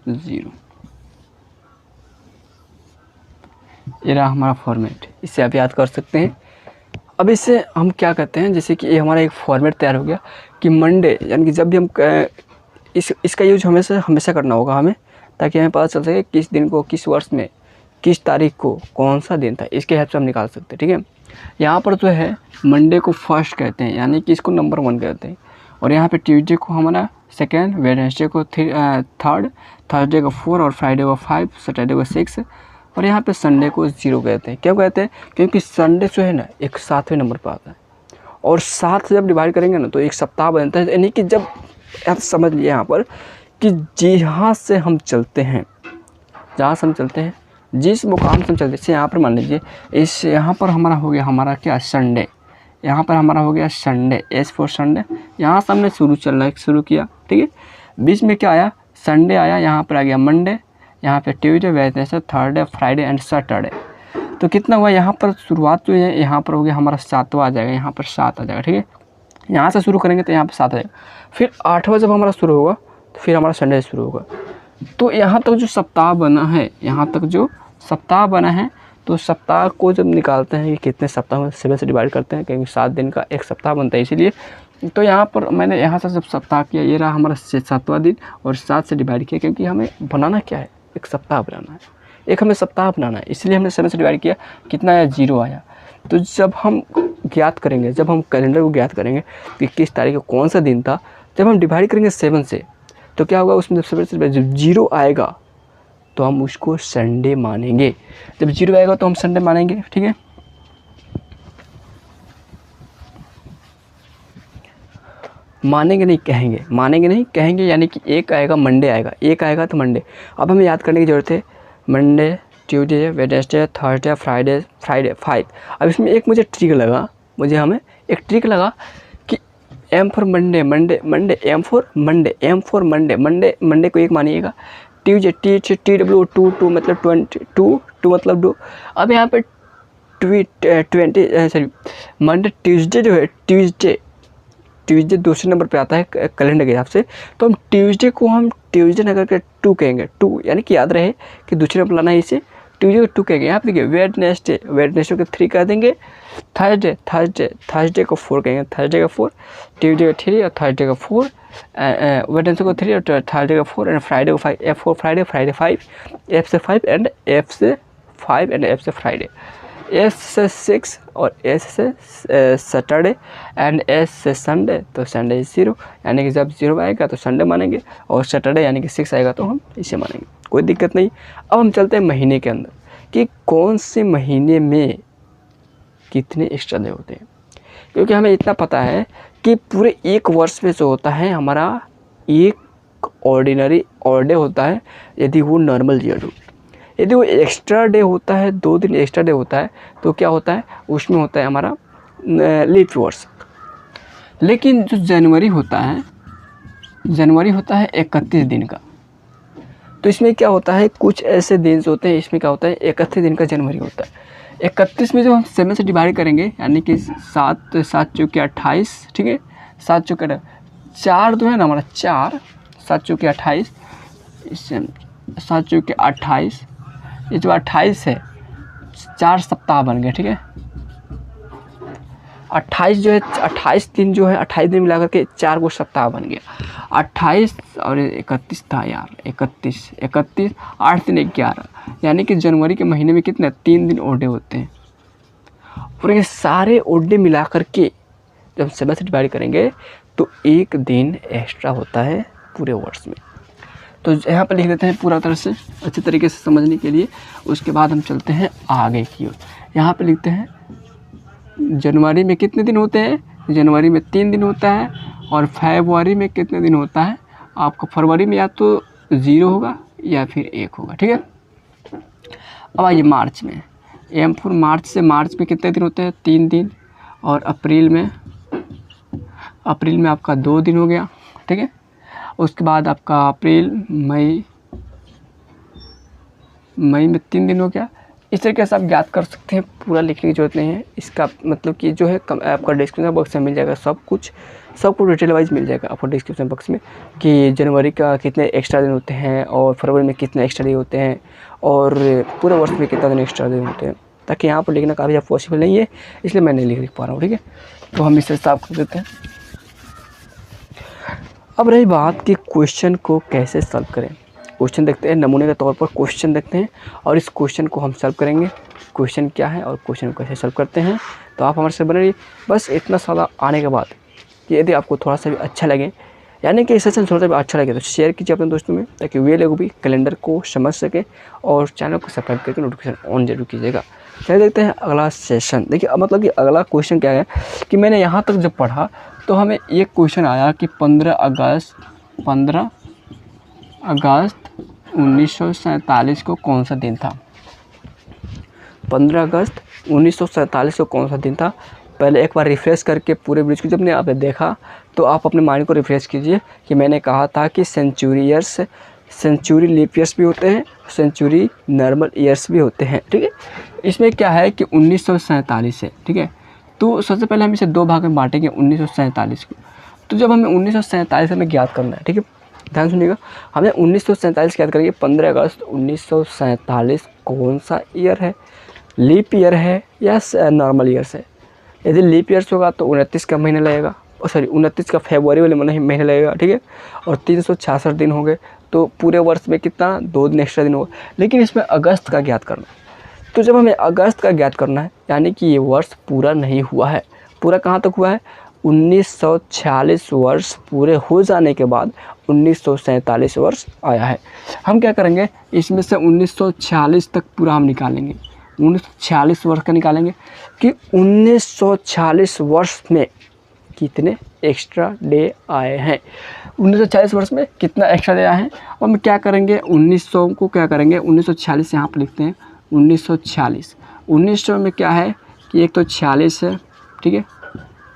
ज़ीरो। ये रहा हमारा फॉर्मेट, इससे आप याद कर सकते हैं। अब इससे हम क्या करते हैं, जैसे कि ये हमारा एक फॉर्मेट तैयार हो गया कि मंडे, यानी कि जब भी हम इसका यूज हमेशा करना होगा हमें, ताकि हमें पता चल सके किस दिन को, किस वर्ष में, किस तारीख को कौन सा दिन था, इसके हिसाब से हम निकाल सकते हैं, ठीक है। यहाँ पर जो है मंडे को फर्स्ट कहते हैं, यानी कि इसको नंबर 1 कहते हैं, और यहाँ पे ट्यूसडे को हमारा सेकेंड, वेडनेसडे को थर्ड, थर्सडे को 4 और फ्राइडे को 5, सैटरडे को 6 और यहाँ पे संडे को 0 कहते हैं। क्यों कहते हैं? क्योंकि संडे जो है ना एक 7वें नंबर पर आता है, और 7 से जब डिवाइड करेंगे ना तो एक सप्ताह बनता है। यानी कि जब आप समझ लिए यहाँ पर कि जहाँ से हम चलते हैं, जहाँ से हम चलते हैं, जिस मुकाम से हम चलते हैं, जैसे यहाँ पर मान लीजिए इस यहाँ पर हमारा हो गया हमारा क्या संडे, यहाँ पर हमारा हो गया संडे, एस फॉर संडे। यहाँ से हमने शुरू किया, ठीक है। बीच में क्या आया? संडे आया, यहाँ पर आ गया मंडे, यहाँ पे Tuesday, Wednesday, Thursday, Friday and Saturday. तो कितना हुआ यहाँ पर? शुरुआत जो है यहाँ पर हो गया हमारा 7वां आ जाएगा, यहाँ पर 7 आ जाएगा, ठीक है। यहाँ से शुरू करेंगे तो यहाँ पर 7 आ जाएगा। फिर 8वां जब हमारा शुरू होगा तो फिर हमारा संडे से शुरू होगा। तो यहाँ तक जो सप्ताह बना है, यहाँ तक जो सप्ताह बना है, तो सप्ताह को जब निकालते हैं कि कितने सप्ताह में 7 से डिवाइड करते हैं, क्योंकि 7 दिन का एक सप्ताह बनता है इसीलिए। तो यहाँ पर मैंने यहाँ से जब सप्ताह किया, ये रहा हमारा 7वां दिन, और 7 से डिवाइड किया, क्योंकि हमें बनाना क्या है? एक सप्ताह बनाना है, एक हमें सप्ताह बनाना है, इसलिए हमने 7 से डिवाइड किया। कितना आया? 0 आया। तो जब हम ज्ञात करेंगे, जब हम कैलेंडर को ज्ञात करेंगे कि किस तारीख को कौन सा दिन था, जब हम डिवाइड करेंगे 7 से, तो क्या होगा? उसमें जब 7 से जब 0 आएगा तो हम उसको संडे मानेंगे। जब 0 आएगा तो हम संडे मानेंगे, ठीक है। मानेंगे नहीं, कहेंगे। मानेंगे नहीं, कहेंगे, यानी कि एक आएगा मंडे आएगा, एक आएगा तो मंडे। अब हमें याद करने की ज़रूरत है, Monday, Tuesday, Wednesday, Thursday, Friday, 5। अब इसमें एक मुझे ट्रिक लगा, हमें एक ट्रिक लगा कि M for Monday, Monday Monday, M for Monday, M for Monday, Monday Monday को 1 मानिएगा। ट्यूसडे, TW 2 मतलब 22, 2 मतलब 2। अब यहाँ पर 20 मंडे, ट्यूसडे जो है, ट्यूसडे दूसरे नंबर पे आता है कैलेंडर के हिसाब से। तो हम ट्यूसडे को हम ट्यूसडे न करके 2 कहेंगे, 2, यानी कि याद रहे कि दूसरे नंबर लाना है इसे, ट्यूसडे को 2 कहेंगे। यहाँ पे देखिए वेडनेसडे को 3 कह देंगे, थर्सडे को 4 कहेंगे, थर्सडे का 4, ट्यूसडे का 3 और थर्सडे का 4, वेडनेसडे को 3 और थर्सडे का 4 एंड फ्राइडे को 5, F for Friday, Friday 5, F से 5 एंड F से 5 एंड F से फ्राइडे, S से 6 और S से सैटरडे एंड S से संडे, तो संडे 0, यानी कि जब 0 आएगा तो संडे मानेंगे, और सैटरडे यानी कि 6 आएगा तो हम इसे मानेंगे, कोई दिक्कत नहीं। अब हम चलते हैं महीने के अंदर कि कौन से महीने में कितने एक्स्ट्रा डे होते हैं, क्योंकि हमें इतना पता है कि पूरे एक वर्ष में जो होता है हमारा एक ऑर्डिनरी डे होता है, यदि वो नॉर्मल ईयर हो। यदि वो एक्स्ट्रा डे होता है, 2 दिन एक्स्ट्रा डे होता है, तो क्या होता है? उसमें होता है हमारा लीप वर्ष। लेकिन जो जनवरी होता है 31 दिन का। तो इसमें क्या होता है? कुछ ऐसे दिन होते हैं, इसमें क्या होता है? 31 दिन का जनवरी होता है। 31 में जब हम 7 से डिवाइड करेंगे, यानी कि 7 चौके 28, ठीक है, 7 चौके 4 जो है ना हमारा 4, 7 चौके 28, इससे 7 चौके 28, ये जो 28 है 4 सप्ताह बन गए, ठीक है। 28 जो है 28 दिन जो है 28 दिन मिला करके 4 को सप्ताह बन गया। 28 और 31 था यार, 31 8 दिन 11, यानी कि जनवरी के महीने में कितने 3 दिन ओडे होते हैं। और ये सारे ओडे मिला करके जब 7 से डिवाइड करेंगे तो 1 दिन एक्स्ट्रा होता है पूरे वर्ष में। तो यहाँ पर लिख देते हैं पूरा तरह से अच्छे तरीके से समझने के लिए। उसके बाद हम चलते हैं आगे की ओर। यहाँ पर लिखते हैं जनवरी में कितने दिन होते हैं? जनवरी में 3 दिन होता है। और फरवरी में कितने दिन होता है? आपको फरवरी में या तो 0 होगा या फिर 1 होगा, ठीक है। अब आइए मार्च में, एम फॉर मार्च से मार्च में कितने दिन होते हैं? 3 दिन। और अप्रैल में आपका 2 दिन हो गया, ठीक है। उसके बाद आपका अप्रैल मई में 3 दिन हो गया। इस तरीके से आप ज्ञात कर सकते हैं, पूरा लिखने की जरूरत नहीं है। इसका मतलब कि जो है आपका डिस्क्रिप्शन बॉक्स में मिल जाएगा, सब कुछ डिटेल वाइज मिल जाएगा आपको डिस्क्रिप्शन बॉक्स में कि जनवरी का कितने एक्स्ट्रा दिन होते हैं और फरवरी में कितने एक्स्ट्रा दिन होते हैं और पूरे वर्ष में कितना दिन एक्स्ट्रा दिन होते हैं। ताकि यहाँ पर लिखना काफ़ी पॉसिबल नहीं है, इसलिए मैं नहीं लिख पा रहा हूँ, ठीक है। तो हम इसे साफ कर देते हैं। अब रही बात कि क्वेश्चन को कैसे सॉल्व करें। क्वेश्चन देखते हैं, नमूने के तौर पर क्वेश्चन देखते हैं और इस क्वेश्चन को हम सॉल्व करेंगे। क्वेश्चन क्या है और क्वेश्चन को कैसे सॉल्व करते हैं, तो आप हमारे साथ बने रहिए। बस इतना सारा आने के बाद कि यदि आपको थोड़ा सा भी अच्छा लगे यानी कि सेशन थोड़ा सा अच्छा लगे तो शेयर कीजिए अपने दोस्तों में, ताकि वे लोग भी कैलेंडर को समझ सकें, और चैनल को सब्सक्राइब करके नोटिफिकेशन ऑन जरूर कीजिएगा। चलिए देखते हैं अगला सेशन। देखिए मतलब कि अगला क्वेश्चन क्या है कि मैंने यहाँ तक जब पढ़ा तो हमें एक क्वेश्चन आया कि 15 अगस्त 1947 को कौन सा दिन था। 15 अगस्त 1947 को कौन सा दिन था। पहले एक बार रिफ़्रेश करके पूरे वीडियो को जब ने आपने देखा तो आप अपने माइंड को रिफ़्रेश कीजिए कि मैंने कहा था कि सेंचुरी लीप ईयर्स भी होते हैं, सेंचुरी नॉर्मल ईयर्स भी होते हैं। ठीक है, इसमें क्या है कि 1947 है। ठीक है, तो सबसे पहले हम इसे दो भाग में बांटेंगे 1947 को। तो जब हमें 1947 हमें ज्ञात करना है, ठीक है, ध्यान सुनिएगा, हमें 1947 याद करेंगे। 15 अगस्त 1947 कौन सा ईयर है, लीप ईयर है या नॉर्मल ईयर्स है। यदि लीप ईयर्स होगा तो 29 का महीना लगेगा, 29 का फरवरी वाले महीने लगेगा। ठीक है, और 366 दिन हो गए, तो पूरे वर्ष में कितना 2 दिन एक्स्ट्रा दिन होगा। लेकिन इसमें अगस्त का ज्ञात करना, तो जब हमें अगस्त का ज्ञात करना है यानी कि ये वर्ष पूरा नहीं हुआ है। पूरा कहाँ तक हुआ है, 1946 वर्ष पूरे हो जाने के बाद 1947 वर्ष आया है। हम क्या करेंगे, इसमें से 1946 तक पूरा हम निकालेंगे, 1946 वर्ष का निकालेंगे कि 1946 वर्ष में कितने एक्स्ट्रा डे आए हैं। 1940 वर्ष में कितना एक्स्ट्रा डे आए हैं। और हम क्या करेंगे, 1900 को क्या करेंगे, 1946 यहाँ पर लिखते हैं 1946। 1900 में क्या है कि एक तो 46 है, ठीक है,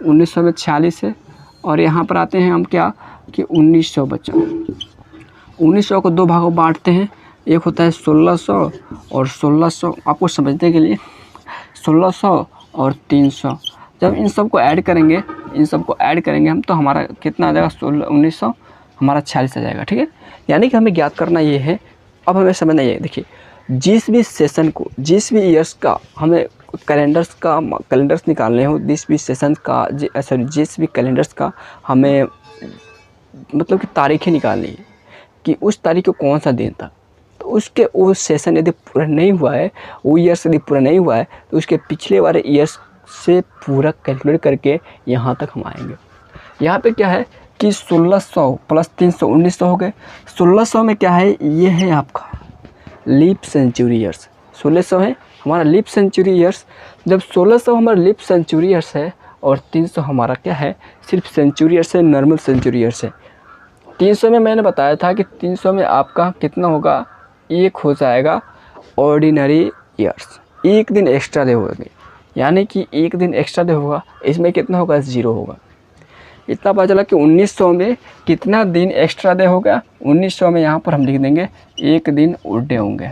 1900 में 46 है, और यहाँ पर आते हैं हम क्या कि 1900 बचा। 1900 को दो भागों बांटते हैं, एक होता है 1600 और 1600, आपको समझने के लिए 1600 और 300। जब इन सब को ऐड करेंगे, हम तो हमारा कितना आ जाएगा, 1900 हमारा 46 आ जाएगा। ठीक है, यानी कि हमें ज्ञात करना ये है। अब हमें समझना ये, देखिए जिस भी सेशन को, जिस भी ईयर्स का हमें कैलेंडर्स निकालने हो, जिस भी सेशन का जिस भी कैलेंडर्स का हमें मतलब कि तारीखें निकालनी है कि उस तारीख को कौन सा दिन था, तो उसके वो सेशन यदि पूरा नहीं हुआ है, वो ईयर्स यदि पूरा नहीं हुआ है, तो उसके पिछले वाले ईयर्स से पूरा कैलकुलेट करके यहाँ तक हम आएंगे। यहाँ पे क्या है कि 1600 प्लस 300 1900 हो गए। 1600 में क्या है, ये है आपका लीप सेंचुरी ईयर्स। 1600 है हमारा लीप सेंचुरी ईयर्स। जब 1600 हमारा लीप सेंचुरी ईयर्स है और 300 हमारा क्या है, सिर्फ सेंचुरी ईयर्स है, नॉर्मल सेंचुरी ईयर्स है। 300 में मैंने बताया था कि 300 में आपका कितना होगा, एक हो जाएगा ऑर्डिनरी ईयर्स, एक दिन एक्स्ट्रा डे होगा, यानी कि एक दिन एक्स्ट्रा डे होगा। इसमें कितना होगा, 0 होगा। इतना पता चला कि 1900 में कितना दिन एक्स्ट्रा डे होगा। 1900 में यहाँ पर हम लिख देंगे एक दिन और डे होंगे,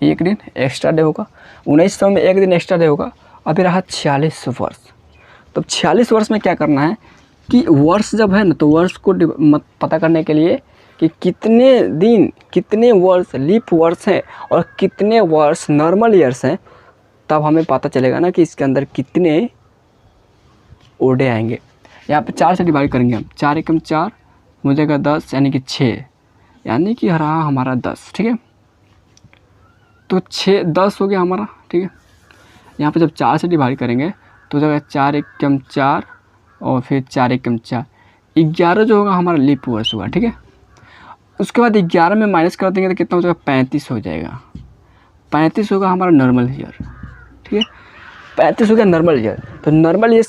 एक दिन एक्स्ट्रा डे होगा। 1900 में एक दिन एक्स्ट्रा डे होगा। अभी रहा 46 वर्ष। तो 46 वर्ष में क्या करना है कि वर्ष जब है ना, तो वर्ष को पता करने के लिए कि कितने दिन, कितने वर्ष लीप वर्ष हैं और कितने वर्ष नॉर्मल ईयर्स हैं, तब हमें पता चलेगा ना कि इसके अंदर कितने ओडे आएंगे। यहाँ पे 4 से डिवाइड करेंगे हम, 4 एकम 4 हो जाएगा 10, यानी कि 6, यानी कि रहा हमारा 10। ठीक है, तो 10 हो गया हमारा। ठीक है, यहाँ पे जब 4 से डिवाइड करेंगे तो हो जाएगा 4 एकम 4 और फिर 4 एकम 4, 11 जो होगा हमारा लीप वर्ष होगा। ठीक है, उसके बाद 11 में माइनस कर देंगे तो कितना हो जाएगा, 35 हो जाएगा। 35 होगा हमारा नॉर्मल ईयर। ठीक है, 35 हो गया नॉर्मल ईयर। तो नॉर्मल ईयर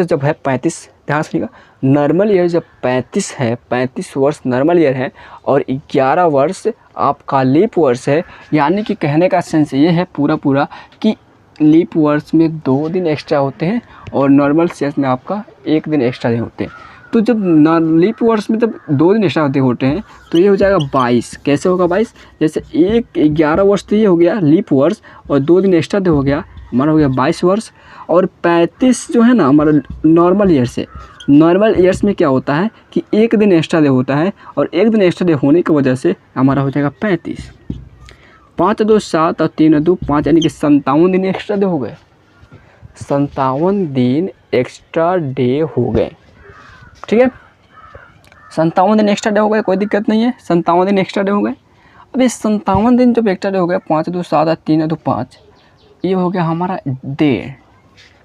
जब है 35, ध्यान सुनिएगा, नॉर्मल ईयर जब 35 है, 35 वर्ष नॉर्मल ईयर है और 11 वर्ष आपका लीप वर्ष है, यानी कि कहने का सेंस ये है पूरा कि लीप वर्ष में 2 दिन एक्स्ट्रा होते हैं और नॉर्मल ईयर्स में आपका 1 दिन एक्स्ट्रा होते हैं। तो जब लीप वर्ष में जब 2 दिन एक्स्ट्रा होते हैं तो ये हो जाएगा 22। कैसे होगा 22, जैसे 11 वर्ष तो ये हो गया लीप वर्ष और 2 दिन एक्स्ट्रा हो गया, हमारा हो गया 22 वर्ष। और 35 जो है ना हमारा नॉर्मल ईयर्स है। नॉर्मल ईयर्स में क्या होता है कि 1 दिन एक्स्ट्रा डे होता है और 1 दिन एक्स्ट्रा डे होने की वजह से हमारा हो जाएगा 35। 5 2 7 और 3 2 5, यानी कि 57 दिन एक्स्ट्रा डे हो गए। 57 दिन एक्स्ट्रा डे हो गए। ठीक है, 57 दिन एक्स्ट्रा डे हो गए, कोई दिक्कत नहीं है। 57 दिन एक्स्ट्रा डे हो गए। अब ये 57 दिन जब एक्स्ट्रा डे हो गया, 5 2 7 3 2 5, ये हो गया हमारा डे।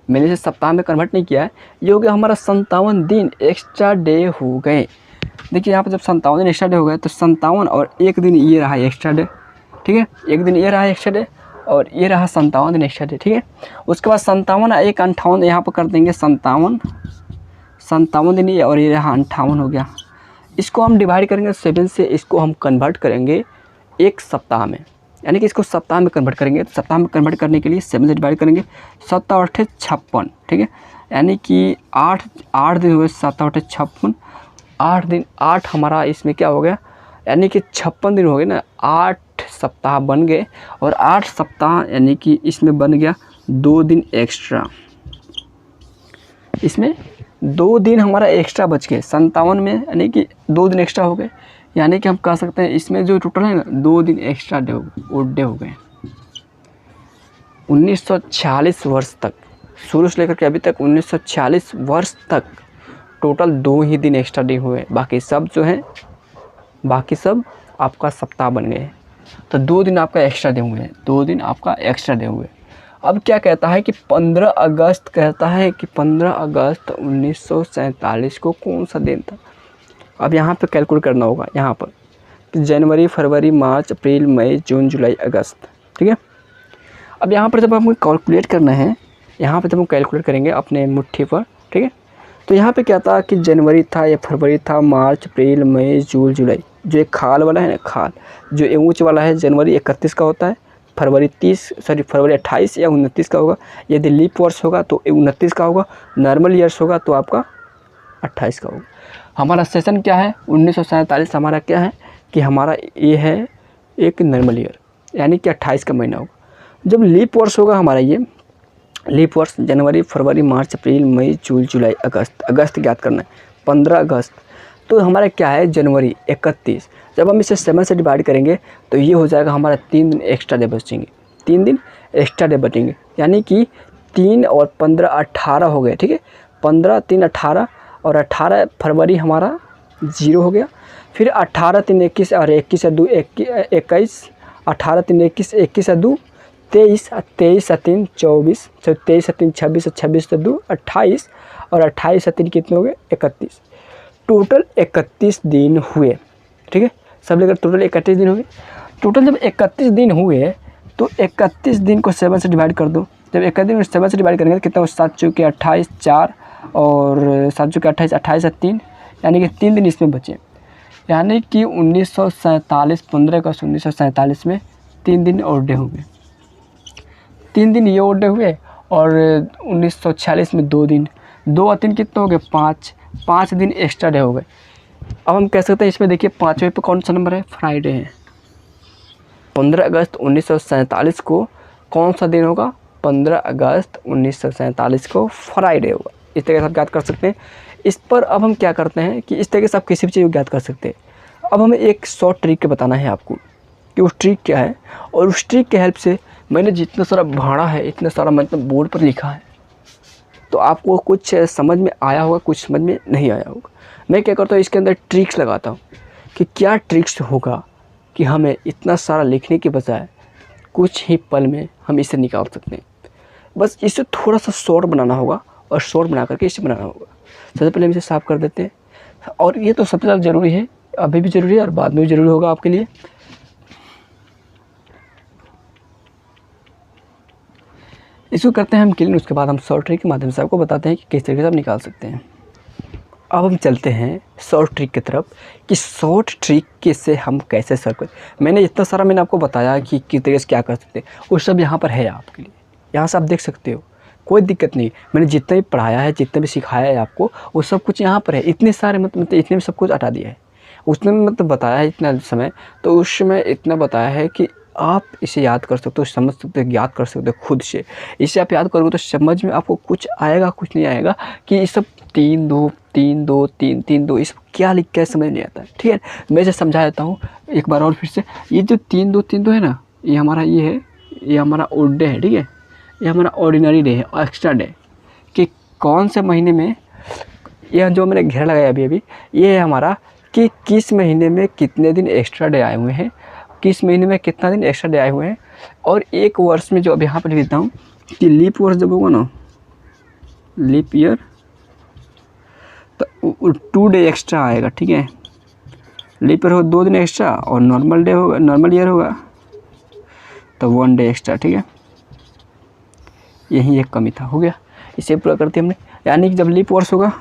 मैंने इसे सप्ताह में कन्वर्ट नहीं किया है। ये हो गया हमारा 57 दिन एक्स्ट्रा डे हो गए। देखिए यहाँ पर जब 57 दिन एक्स्ट्रा डे हो गए तो 57 और एक दिन ये रहा एक्स्ट्रा डे, ठीक है, एक दिन ये रहा एक्स्ट्रा डे और ये रहा 57 दिन एक्स्ट्रा डे, ठीक है। उसके बाद 57 एक 58 यहाँ पर कर देंगे 57 दिन ये और ये रहा 58 हो गया। इसको हम डिवाइड करेंगे 7 से, इसको हम कन्वर्ट करेंगे एक सप्ताह में, यानी कि इसको सप्ताह में कन्वर्ट करेंगे। तो सप्ताह में कन्वर्ट करने के लिए 7 से डिवाइड करेंगे, 7 8 56, ठीक है, यानी कि 8 दिन हुए, 7 8 56, 8 दिन 8 हमारा इसमें क्या हो गया, यानी कि 56 दिन हो गए ना, 8 सप्ताह बन गए और 8 सप्ताह यानी कि इसमें बन गया 2 दिन एक्स्ट्रा, इसमें 2 दिन हमारा एक्स्ट्रा बच गए 57 में, यानी कि 2 दिन एक्स्ट्रा हो गए। यानी कि हम कह सकते हैं इसमें जो टोटल है ना 2 दिन एक्स्ट्रा डे हो गए। 1946 वर्ष तक, शुरू से लेकर के अभी तक 1946 वर्ष तक टोटल 2 ही दिन एक्स्ट्रा डे हुए, बाकी सब जो है बाकी सब आपका सप्ताह बन गए। तो 2 दिन आपका एक्स्ट्रा डे हुए हैं, 2 दिन आपका एक्स्ट्रा डे हुए। अब क्या कहता है कि 15 अगस्त, कहता है कि 15 अगस्त 1947 को कौन सा दिन था। अब यहाँ पे कैलकुलेट करना होगा, यहाँ पर कि जनवरी फरवरी मार्च अप्रैल मई जून जुलाई अगस्त, ठीक है। अब यहाँ पर जब हमको कैलकुलेट करना है, यहाँ पे जब हम कैलकुलेट करेंगे अपने मुट्ठी पर, ठीक है, तो यहाँ पे क्या था कि जनवरी था या फरवरी था, मार्च अप्रैल मई जून जुलाई, जो एक खाल वाला है ना, खाल जो ऊँच वाला है, जनवरी 31 का होता है, फरवरी 28 या 29 का होगा। यदि लीप वर्ष होगा तो 29 का होगा, नॉर्मल ईयर्स होगा तो आपका 28 का होगा। हमारा सेशन क्या है 1947, हमारा क्या है कि हमारा ये है एक नॉर्मल ईयर, यानी कि 28 का महीना होगा। जब लीप वर्ष होगा हमारा, ये लीप वर्ष जनवरी फरवरी मार्च अप्रैल मई जून जुलाई अगस्त, अगस्त ज्ञात करना है 15 अगस्त, तो हमारा क्या है जनवरी 31। जब हम इसे 7 से डिवाइड करेंगे तो ये हो जाएगा हमारा 3 दिन एक्स्ट्रा डे बचेंगे, 3 दिन एक्स्ट्रा डे बचेंगे, यानी कि 3 और 15 18 हो गए, ठीक है। 15 3 18 और 18 फरवरी हमारा 0 हो गया। फिर 18 3 21 और 21 2 21, 18 3 21 21 2 23, 23 3 24, 23 3 26, 26 2 28 और 28 3 कितने हो गए 31। टोटल 31 दिन हुए, ठीक है, सब लेकर टोटल 31 दिन हो गए। टोटल जब 31 दिन हुए तो 31 दिन को 7 से डिवाइड कर दो। जब 31 दिन को 7 से डिवाइड करेंगे तो कितना हो, 7 चौके 28 4 और 7 चौके 28, 28 3, यानी कि 3 दिन इसमें बचे। यानी कि 1947 15 अगस्त 1947 में 3 दिन और डे हो गए, 3 दिन ये और डे हुए और 1946 में 2 दिन, 2 और 3 कितने हो गए 5 दिन एक्स्ट्रा डे हो गए। अब हम कह सकते हैं इसमें देखिए 5वें पे कौन सा नंबर है, फ्राइडे है। 15 अगस्त 1947 को कौन सा दिन होगा, 15 अगस्त 1947 को फ्राइडे होगा। इस तरीके से आप ज्ञात कर सकते हैं। इस पर अब हम क्या करते हैं कि इस तरीके से आप किसी भी चीज़ को ज्ञात कर सकते हैं। अब हमें एक शॉर्ट ट्रिक बताना है आपको कि उस ट्रिक क्या है, और उस ट्रिक के हेल्प से मैंने जितना सारा भाड़ा है, इतना सारा मतलब बोर्ड पर लिखा है, तो आपको कुछ समझ में आया होगा, कुछ समझ में नहीं आया होगा। मैं क्या करता हूँ इसके अंदर ट्रिक्स लगाता हूँ कि क्या ट्रिक्स होगा कि हमें इतना सारा लिखने के बजाय कुछ ही पल में हम इसे निकाल सकते हैं। बस इसे थोड़ा सा शॉर्ट बनाना होगा और शॉर्ट बना करके इसे बनाना होगा। सबसे पहले हम इसे साफ़ कर देते हैं, और ये तो सबसे ज़्यादा ज़रूरी है, अभी भी ज़रूरी है और बाद में भी ज़रूरी होगा आपके लिए। इसको करते हैं हम क्लीन, उसके बाद हम शॉर्ट ट्रिक के माध्यम से आपको बताते हैं कि किस तरीके से आप निकाल सकते हैं। अब हम चलते हैं शॉर्ट ट्रिक की तरफ कि शॉर्ट ट्रिक के से हम कैसे सॉल्व करें। मैंने इतना सारा मैंने आपको बताया कि किस तरीके से क्या कर सकते हैं, वो सब यहाँ पर है आपके लिए, यहाँ से आप देख सकते हो, कोई दिक्कत नहीं। मैंने जितना भी पढ़ाया है, जितना भी सिखाया है आपको, वो सब कुछ यहाँ पर है। इतने सारे मतलब इतने में सब कुछ हटा दिया है, उसने मतलब बताया है इतना समय, तो उस समय इतना बताया है कि आप इसे याद कर सकते हो, समझ सकते हो, याद कर सकते हो खुद से। इसे आप याद करोगे तो समझ में आपको कुछ आएगा, कुछ नहीं आएगा कि ये सब 3 2 3 2 3 3 2 इस क्या लिख के समझ नहीं आता है, ठीक है। मैं इसे समझा देता हूँ एक बार और फिर से। ये जो 3 2 3 2 है ना, ये हमारा ये है, ये हमारा ओड डे है, ठीक है, ये हमारा ऑर्डिनरी डे है, एक्स्ट्रा डे कि कौन से महीने में, यह जो मैंने घेरा लगाया अभी ये है हमारा कि किस महीने में कितने दिन एक्स्ट्रा डे आए हुए हैं, किस महीने में कितना दिन एक्स्ट्रा डे आए हुए हैं। और एक वर्ष में जो अब यहाँ पर लिखता हूँ कि लीप वर्ष जब होगा ना, लीप ईयर तो 2 डे एक्स्ट्रा आएगा, ठीक है। लीप ईयर होगा 2 दिन एक्स्ट्रा, और नॉर्मल डे होगा, नॉर्मल ईयर होगा तो 1 डे एक्स्ट्रा, ठीक है। यही एक कमी था, हो गया। इसे पूरा करते हमने, यानी कि जब लीप वर्ष होगा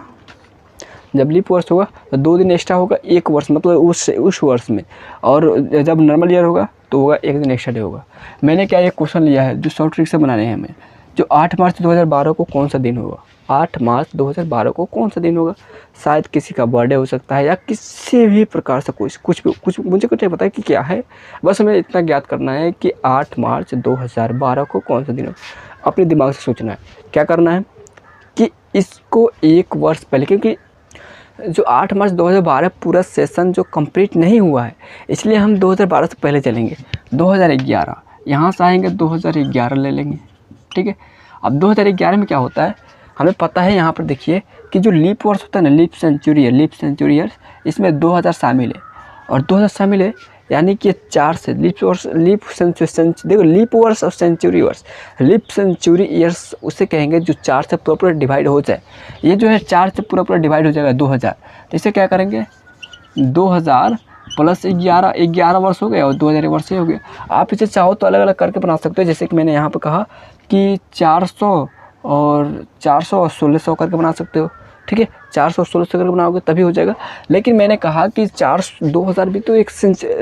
तो 2 दिन एक्स्ट्रा होगा 1 वर्ष, मतलब उस वर्ष में। और जब नॉर्मल ईयर होगा तो होगा 1 दिन एक्स्ट्रा डे होगा। मैंने क्या एक क्वेश्चन लिया है जो शॉर्ट ट्रिक से बनाने हैं हमें, जो 8 मार्च 2012 को कौन सा दिन होगा। 8 मार्च 2012 को कौन सा दिन होगा। शायद किसी का बर्थडे हो सकता है, या किसी भी प्रकार से कुछ मुझे कुछ नहीं पता है कि क्या है, बस हमें इतना ज्ञात करना है कि 8 मार्च 2012 को कौन सा दिन होगा। अपने दिमाग से सोचना है, क्या करना है कि इसको 1 वर्ष पहले, क्योंकि जो 8 मार्च 2012 पूरा सेशन जो कंप्लीट नहीं हुआ है, इसलिए हम 2012 से पहले चलेंगे। 2011 यहाँ से आएंगे, 2011 ले लेंगे, ठीक है। अब 2011 में क्या होता है हमें पता है, यहाँ पर देखिए कि जो लीप वर्ष होता है ना, लीप सेंचुरी ईयर्स, इसमें 2000 शामिल है, और 2000 शामिल है यानी कि 4 से लीप वर्ष और सेंचुरी वर्ष। लीप सेंचुरी ईयर्स उसे कहेंगे जो 4 से पूरा डिवाइड हो जाए। ये जो है 4 से पूरा डिवाइड हो जाएगा 2000, तो इसे क्या करेंगे 2000 प्लस 11 वर्ष हो गए, और 2000 वर्ष हो गए। आप इसे चाहो तो अलग अलग करके बना सकते हो, जैसे कि मैंने यहाँ पर कहा कि 400 और 400 और 1600 करके बना सकते हो, ठीक है। 400 और 1600 करके बनाओगे तभी हो जाएगा। लेकिन मैंने कहा कि 2000 भी तो एक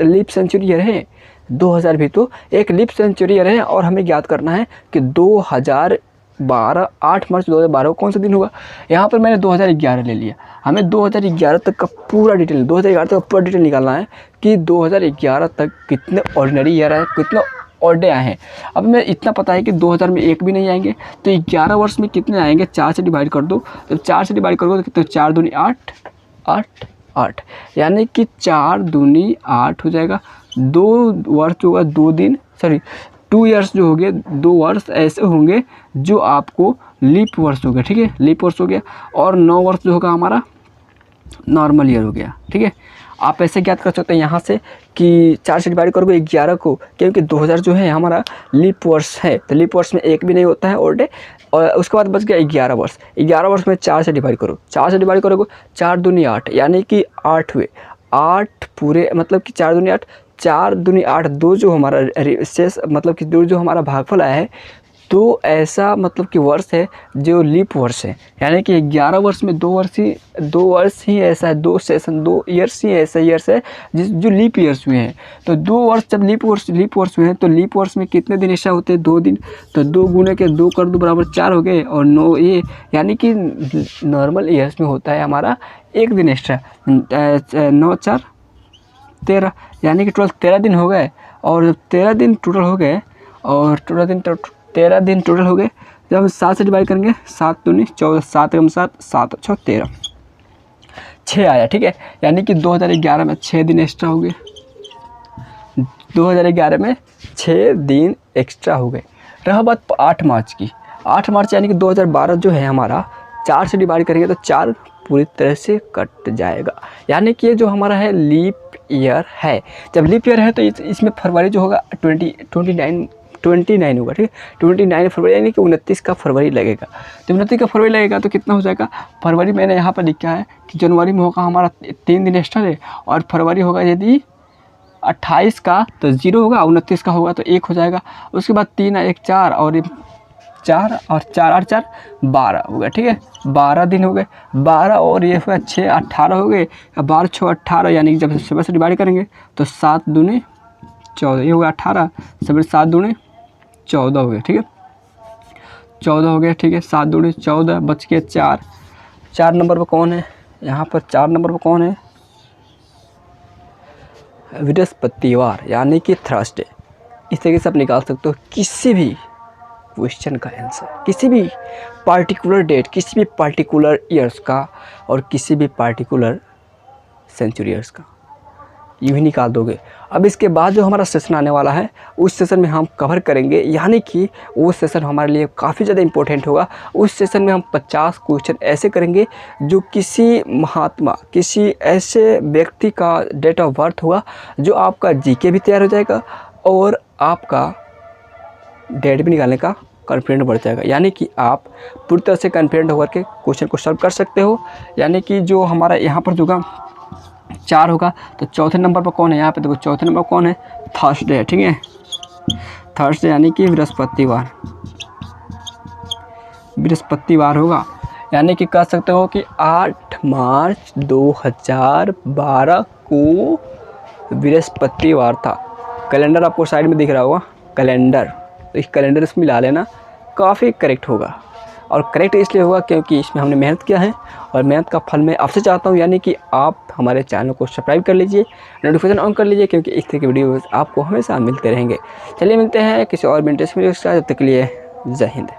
लीप सेंचुरी ईयर है, 2000 भी तो एक लीप सेंचुरी ईयर है, और हमें याद करना है कि 2012 8 मार्च 2012 कौन सा दिन होगा। यहाँ पर मैंने 2011 ले लिया, हमें 2011 तक का पूरा डिटेल, 2011 तक का पूरा डिटेल निकालना है कि 2011 तक कितने ऑर्डिनरी ईयर आए, कितने और डे आए हैं। अब मैं इतना पता है कि 2000 में एक भी नहीं आएंगे, तो 11 वर्ष में कितने आएंगे, 4 से डिवाइड कर दो। जब 4 से डिवाइड करोगे तो कितने, 4 दूनी 8 8 8, यानी कि 4 दूनी 8 हो जाएगा। 2 वर्ष होगा 2 दिन, सॉरी 2 ईयर्स जो हो गए, 2 वर्ष ऐसे होंगे जो आपको लीप वर्ष हो गया, ठीक है, लीप वर्ष हो गया। और 9 वर्ष जो होगा हमारा नॉर्मल ईयर हो गया, ठीक है। आप ऐसे ज्ञात कर सकते हैं यहाँ से कि 4 से डिवाइड करोगे 11 को, क्योंकि 2000 जो है हमारा लीप वर्ष है, तो लीप वर्ष में एक भी नहीं होता है और डे, और उसके बाद बच गया 11 वर्ष। 11 वर्ष में 4 से डिवाइड करो, 4 से डिवाइड करोगे 4 दूनी 8, यानी कि 8 हुए, 8 पूरे, मतलब कि 4 दूनी 8, 4 दूनी 8, 2 जो हमारा शेष, मतलब कि 2 जो हमारा भागफल आया है, तो ऐसा मतलब कि वर्ष है जो लीप वर्ष है, यानी कि 11 वर्ष में 2 वर्ष ही ऐसा है, 2 सेशन 2 ईयर्स ही ऐसा ईयर्स है जो लीप ईयर्स हुए हैं। तो 2 वर्ष जब लीप वर्ष हुए हैं, तो लीप वर्ष में कितने दिन ऐसा होते हैं, 2 दिन, तो 2 गुने के 2 कर दो बराबर 4 हो गए, और 9 ये, यानी कि नॉर्मल ईयर्स में होता है हमारा 1 दिन एक्स्ट्रा, 9 4 13, यानी कि टोटल 13 दिन हो गए, और 13 दिन टोटल हो गए, और 13 दिन टोटल हो गए। जब हम 7 से डिवाइड करेंगे, 7 दूनी 14, 7 कम 7, 7 6 13, 6 आया, ठीक है। यानी कि 2011 में 6 दिन एक्स्ट्रा हो गए, 2011 में 6 दिन एक्स्ट्रा हो गए। रहा बात 8 मार्च की, 8 मार्च यानी कि 2012 जो है हमारा, 4 से डिवाइड करेंगे तो 4 पूरी तरह से कट जाएगा, यानी कि ये जो हमारा है लीप ईयर है। जब लीप ईयर है तो इसमें फरवरी जो होगा 29 होगा, ठीक है। 29 फरवरी यानी कि 29 का फरवरी लगेगा। तो 29 का फरवरी लगेगा तो कितना हो जाएगा, फरवरी मैंने यहाँ पर लिखा है कि जनवरी में होगा हमारा 3 दिन एक्स्ट्रा है, और फरवरी होगा यदि 28 का तो 0 होगा, 29 का होगा तो 1 हो जाएगा। उसके बाद 3 1 4 और 4 और 4 8 4 12 हो गया, ठीक है। 12 दिन हो गए, 12 और ये हुआ 6 18 हो गए, 12 6 18, यानी कि जब 7 से डिवाइड करेंगे तो 7 दूनी 14, ये हो गया 18, 7 दूनी 14 हो गया, ठीक है, 14 हो गया, ठीक है। 7 दूनी 14, बच के 4 नंबर पर कौन है, यहाँ पर 4 नंबर पर कौन है, बृहस्पतिवार, यानी कि थर्सडे। इस तरीके से आप निकाल सकते हो किसी भी क्वेश्चन का आंसर, किसी भी पार्टिकुलर डेट, किसी भी पार्टिकुलर ईयर्स का, और किसी भी पार्टिकुलर सेंचुरी ईयर्स का, यूँ ही निकाल दोगे। अब इसके बाद जो हमारा सेशन आने वाला है, उस सेशन में हम कवर करेंगे, यानी कि वो सेशन हमारे लिए काफ़ी ज़्यादा इंपॉर्टेंट होगा। उस सेशन में हम 50 क्वेश्चन ऐसे करेंगे जो किसी महात्मा, किसी ऐसे व्यक्ति का डेट ऑफ बर्थ हुआ, जो आपका जीके भी तैयार हो जाएगा और आपका डेट भी निकालने का कॉन्फिडेंट बढ़ जाएगा, यानी कि आप पूरी तरह से कॉन्फिडेंट होकर के क्वेश्चन को सॉल्व कर सकते हो। यानी कि जो हमारा यहाँ पर जो 4 होगा तो चौथे नंबर पर कौन है, यहाँ पे देखो चौथे नंबर कौन है, थर्सडे है, ठीक है। थर्सडे यानी कि बृहस्पतिवार, बृहस्पतिवार होगा। यानी कि कह सकते हो कि 8 मार्च 2012 को बृहस्पतिवार था। कैलेंडर आपको साइड में दिख रहा होगा, कैलेंडर, तो इस कैलेंडर इसमें मिला लेना, काफ़ी करेक्ट होगा। और करेक्ट इसलिए होगा क्योंकि इसमें हमने मेहनत किया है और मेहनत का फल मैं आपसे चाहता हूँ। यानी कि आप हमारे चैनल को सब्सक्राइब कर लीजिए, नोटिफिकेशन ऑन कर लीजिए, क्योंकि इस तरह की वीडियोस आपको हमेशा मिलते रहेंगे। चलिए मिलते हैं किसी और इंटरेस्टिंग वीडियो के साथ, तब तक के लिए जय हिंद।